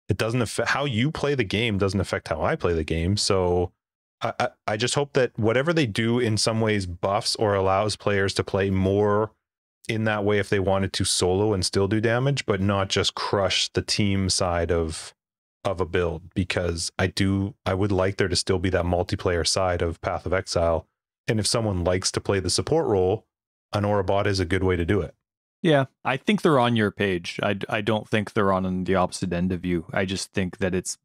It doesn't affect how you play the game, doesn't affect how I play the game. So I just hope that whatever they do in some ways buffs or allows players to play more in that way if they wanted to solo and still do damage, but not just crush the team side of a build, because I would like there to still be that multiplayer side of Path of Exile. And if someone likes to play the support role, an aura bot is a good way to do it. Yeah, I think they're on your page. I don't think they're on the opposite end of you. I just think that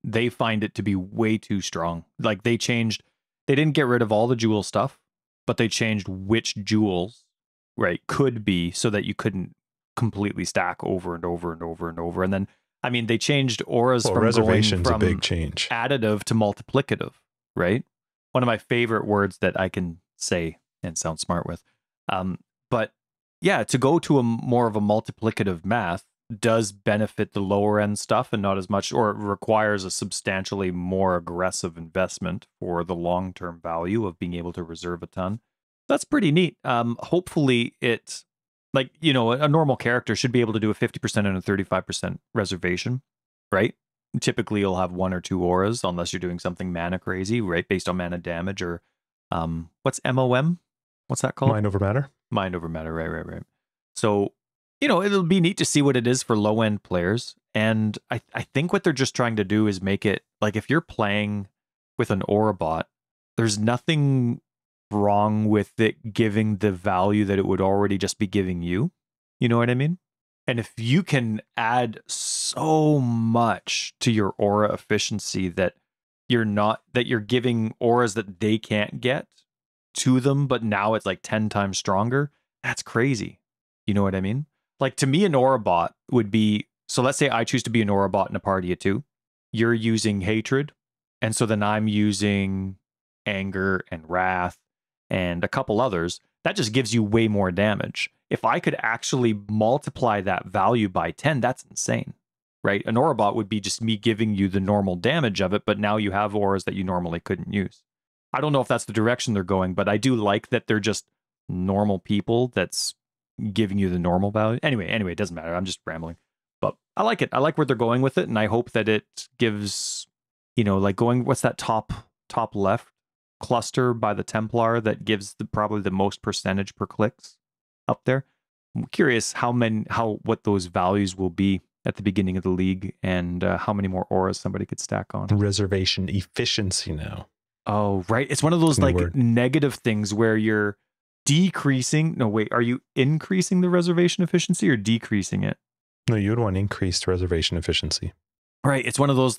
they find it to be way too strong. Like they didn't get rid of all the jewel stuff, but they changed which jewels, right, could be so that you couldn't completely stack over and over and over and over. And then, I mean, they changed auras from reservation's going from a big change. Additive to multiplicative, right? One of my favorite words that I can say and sound smart with. But yeah, to go to a more of a multiplicative math does benefit the lower end stuff and not as much, or it requires a substantially more aggressive investment for the long-term value of being able to reserve a ton. That's pretty neat. Hopefully it, like, you know, a normal character should be able to do a 50% and a 35% reservation, right? Typically you'll have 1 or 2 auras unless you're doing something mana crazy, right? Based on mana damage or what's MOM? What's that called? Mind over matter. Mind over matter, right. So, you know, it'll be neat to see what it is for low-end players. And I think what they're just trying to do is make it, like, if you're playing with an aura bot, there's nothing wrong with it giving the value that it would already just be giving you. You know what I mean? And if you can add so much to your aura efficiency that you're giving auras that they can't get to them, but now it's like 10 times stronger. That's crazy. You know what I mean? Like, to me, an aura bot would be, so let's say I choose to be an aura bot in a party of 2. You're using hatred, and so then I'm using anger and wrath and a couple others. That just gives you way more damage. If I could actually multiply that value by 10, that's insane, right? An aura bot would be just me giving you the normal damage of it, but now you have auras that you normally couldn't use. I don't know if that's the direction they're going, but I do like that they're just normal people that's giving you the normal value. Anyway, it doesn't matter. I'm just rambling. But I like it. I like where they're going with it, and I hope that it gives, like going, what's that top left cluster by the Templar that gives probably the most percentage per clicks up there. I'm curious what those values will be at the beginning of the league, and how many more auras somebody could stack on. Reservation efficiency now. Oh, right. It's one of those negative things where you're decreasing. No, wait, are you increasing the reservation efficiency or decreasing it? No, you would want increased reservation efficiency. Right. It's one of those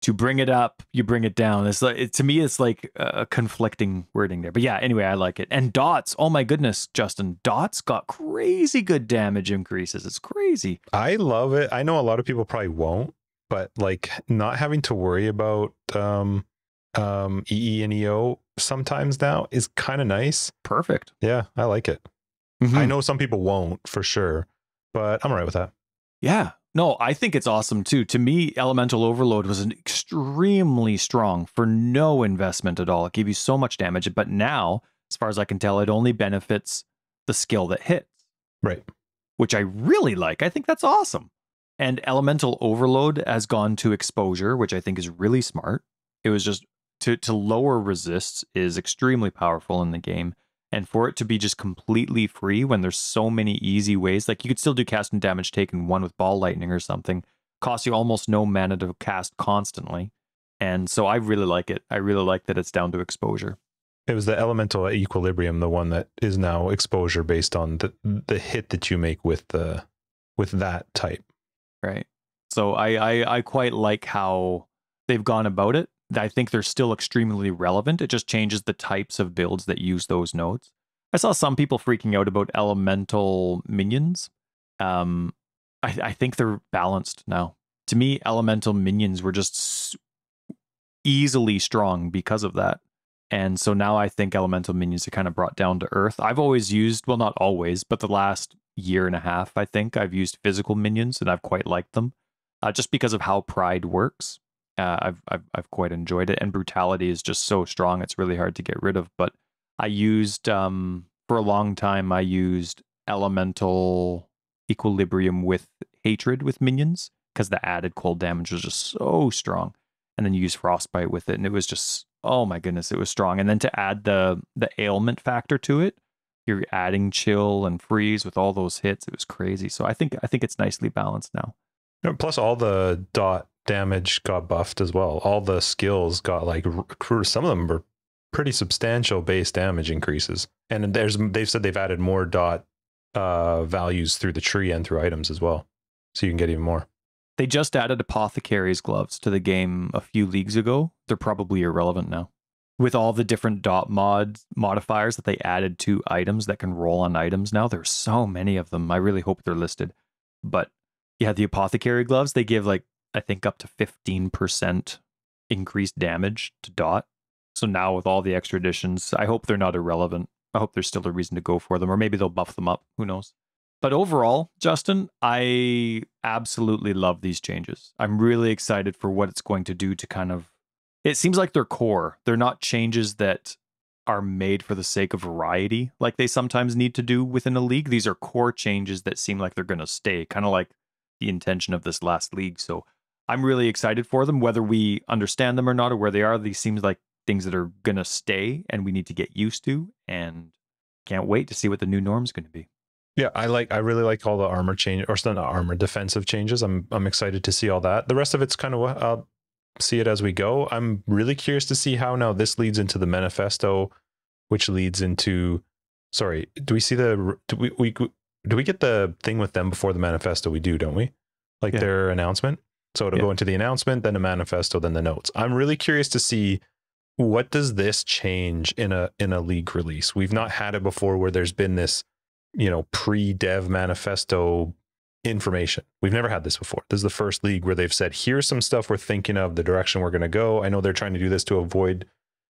to bring it up, you bring it down. To me, it's like a conflicting wording there. But yeah, anyway, I like it. And dots, oh my goodness, Justin, dots got crazy good damage increases. It's crazy. I love it. I know a lot of people probably won't, but not having to worry about EE and EO sometimes now is kind of nice. Perfect. Yeah, I like it. I know some people won't for sure, but I'm all right with that. Yeah. No, I think it's awesome too. To me, Elemental Overload was extremely strong for no investment at all. It gave you so much damage, but now, as far as I can tell, it only benefits the skill that hits. Right. Which I really like. I think that's awesome. And Elemental Overload has gone to Exposure, which I think is really smart. It was just to lower resists is extremely powerful in the game. And for it to be just completely free when there's so many easy ways, like you could still do cast and damage taken 1 with ball lightning or something, costs you almost no mana to cast constantly. And so I really like it. I really like that it's down to Exposure. It was the Elemental Equilibrium, the one that is now Exposure based on the hit that you make with that type. Right. So I quite like how they've gone about it. I think they're still extremely relevant. It just changes the types of builds that use those nodes. I saw some people freaking out about elemental minions. I think they're balanced now. To me, elemental minions were just easily strong because of that. And so now I think elemental minions are kind of brought down to earth. I've always used, well, not always, but the last year and a half, I think I've used physical minions, and I've quite liked them just because of how Pride works. I've quite enjoyed it, and brutality is just so strong; it's really hard to get rid of. But I used for a long time. I used elemental equilibrium with hatred with minions because the added cold damage was just so strong, and then you use frostbite with it, and it was just, oh my goodness, it was strong. And then to add the ailment factor to it, you're adding chill and freeze with all those hits. It was crazy. So I think it's nicely balanced now. Plus, all the dot damage got buffed as well. All the skills got some of them were pretty substantial base damage increases, and they've said they've added more dot values through the tree and through items as well, so you can get even more. They just added apothecary's gloves to the game a few leagues ago. They're probably irrelevant now with all the different dot modifiers that they added to items that can roll on items. Now there's so many of them. I really hope they're listed. But yeah, the apothecary gloves, they give I think up to 15% increased damage to dot. So now with all the extra additions, I hope they're not irrelevant. I hope there's still a reason to go for them, or maybe they'll buff them up. Who knows? But overall, Justin, I absolutely love these changes. I'm really excited for what it's going to do to kind of... It seems like they're core. They're not changes that are made for the sake of variety, like they sometimes need to do within a league. These are core changes that seem like they're going to stay, kind of like the intention of this last league. So I'm really excited for them, whether we understand them or not, or where they are. These seems like things that are going to stay and we need to get used to, and can't wait to see what the new norm's going to be. Yeah, I really like all the armor change, or not armor, defensive changes. I'm excited to see all that. The rest of it's kind of, I'll see it as we go. I'm really curious to see how now this leads into the manifesto, which leads into, sorry, do we see do we get the thing with them before the manifesto? We do, don't we? Their announcement. So it'll go into the announcement, then the manifesto, then the notes. I'm really curious to see what does this change in a league release. We've not had it before where there's been this, you know, pre-dev manifesto information. We've never had this before. This is the first league where they've said, here's some stuff we're thinking of, the direction we're going to go. I know they're trying to do this to avoid,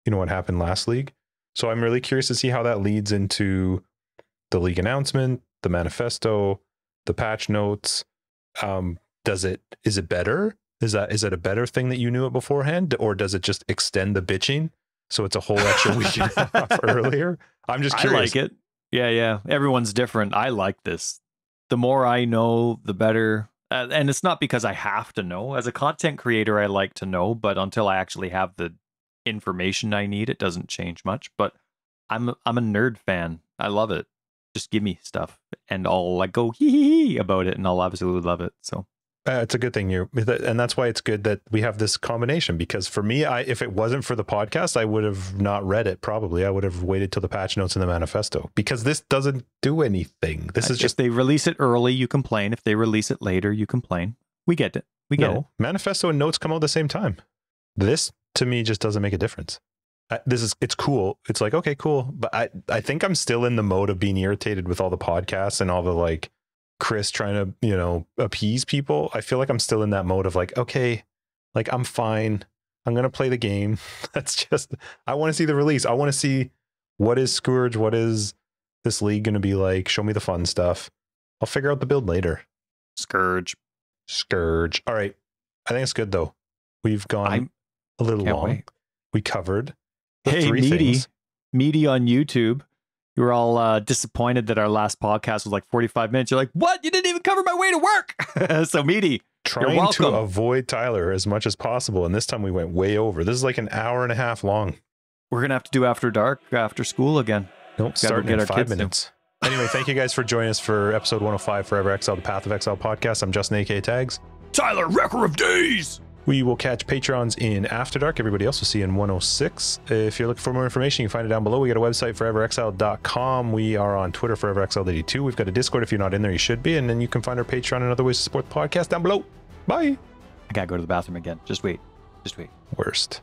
you know, what happened last league. So I'm really curious to see how that leads into the league announcement, the manifesto, the patch notes. Is it better? Is it a better thing that you knew it beforehand, or does it just extend the bitching so it's a whole extra week and a half earlier? I'm just curious. I like it. Yeah. Everyone's different. I like this. The more I know, the better. And it's not because I have to know. As a content creator, I like to know, but until I actually have the information I need, it doesn't change much. But I'm a nerd fan. I love it. Just give me stuff and I'll like go hee about it, and I'll absolutely love it. So it's a good thing and that's why it's good that we have this combination, because for me, if it wasn't for the podcast, I would have not read it. Probably I would have waited till the patch notes and the manifesto, because this doesn't do anything. This is just, if they release it early, you complain. If they release it later, you complain. We get it. We get it. Manifesto and notes come out at the same time. This to me just doesn't make a difference. It's cool. It's like, okay, cool. But I think I'm still in the mode of being irritated with all the podcasts and all the like Chris trying to, you know, appease people. I feel like I'm still in that mode of like, okay, like I'm fine. I'm going to play the game. That's just, I want to see the release. I want to see what is Scourge. What is this league going to be like? Show me the fun stuff. I'll figure out the build later. Scourge. All right. I think it's good though. We've gone a little long. Wait. We covered Meaty on YouTube. You were all disappointed that our last podcast was like 45 minutes. You're like, what? You didn't even cover my way to work. So Meaty, trying to avoid Tyler as much as possible. And this time we went way over. This is like an hour and a half long. We're going to have to do after dark, after school again. Nope, starting in 5 minutes. Anyway, thank you guys for joining us for episode 105, Forever Exile, the Path of Exile podcast. I'm Justin, AK Tags. Tyler, Wrecker of Days. We will catch Patrons in After Dark. Everybody else will see in 106. If you're looking for more information, you can find it down below. We got a website, foreverexiled.com. We are on Twitter, foreverexiled82. We've got a Discord. If you're not in there, you should be. And then you can find our Patreon and other ways to support the podcast down below. Bye. I gotta go to the bathroom again. Just wait. Worst.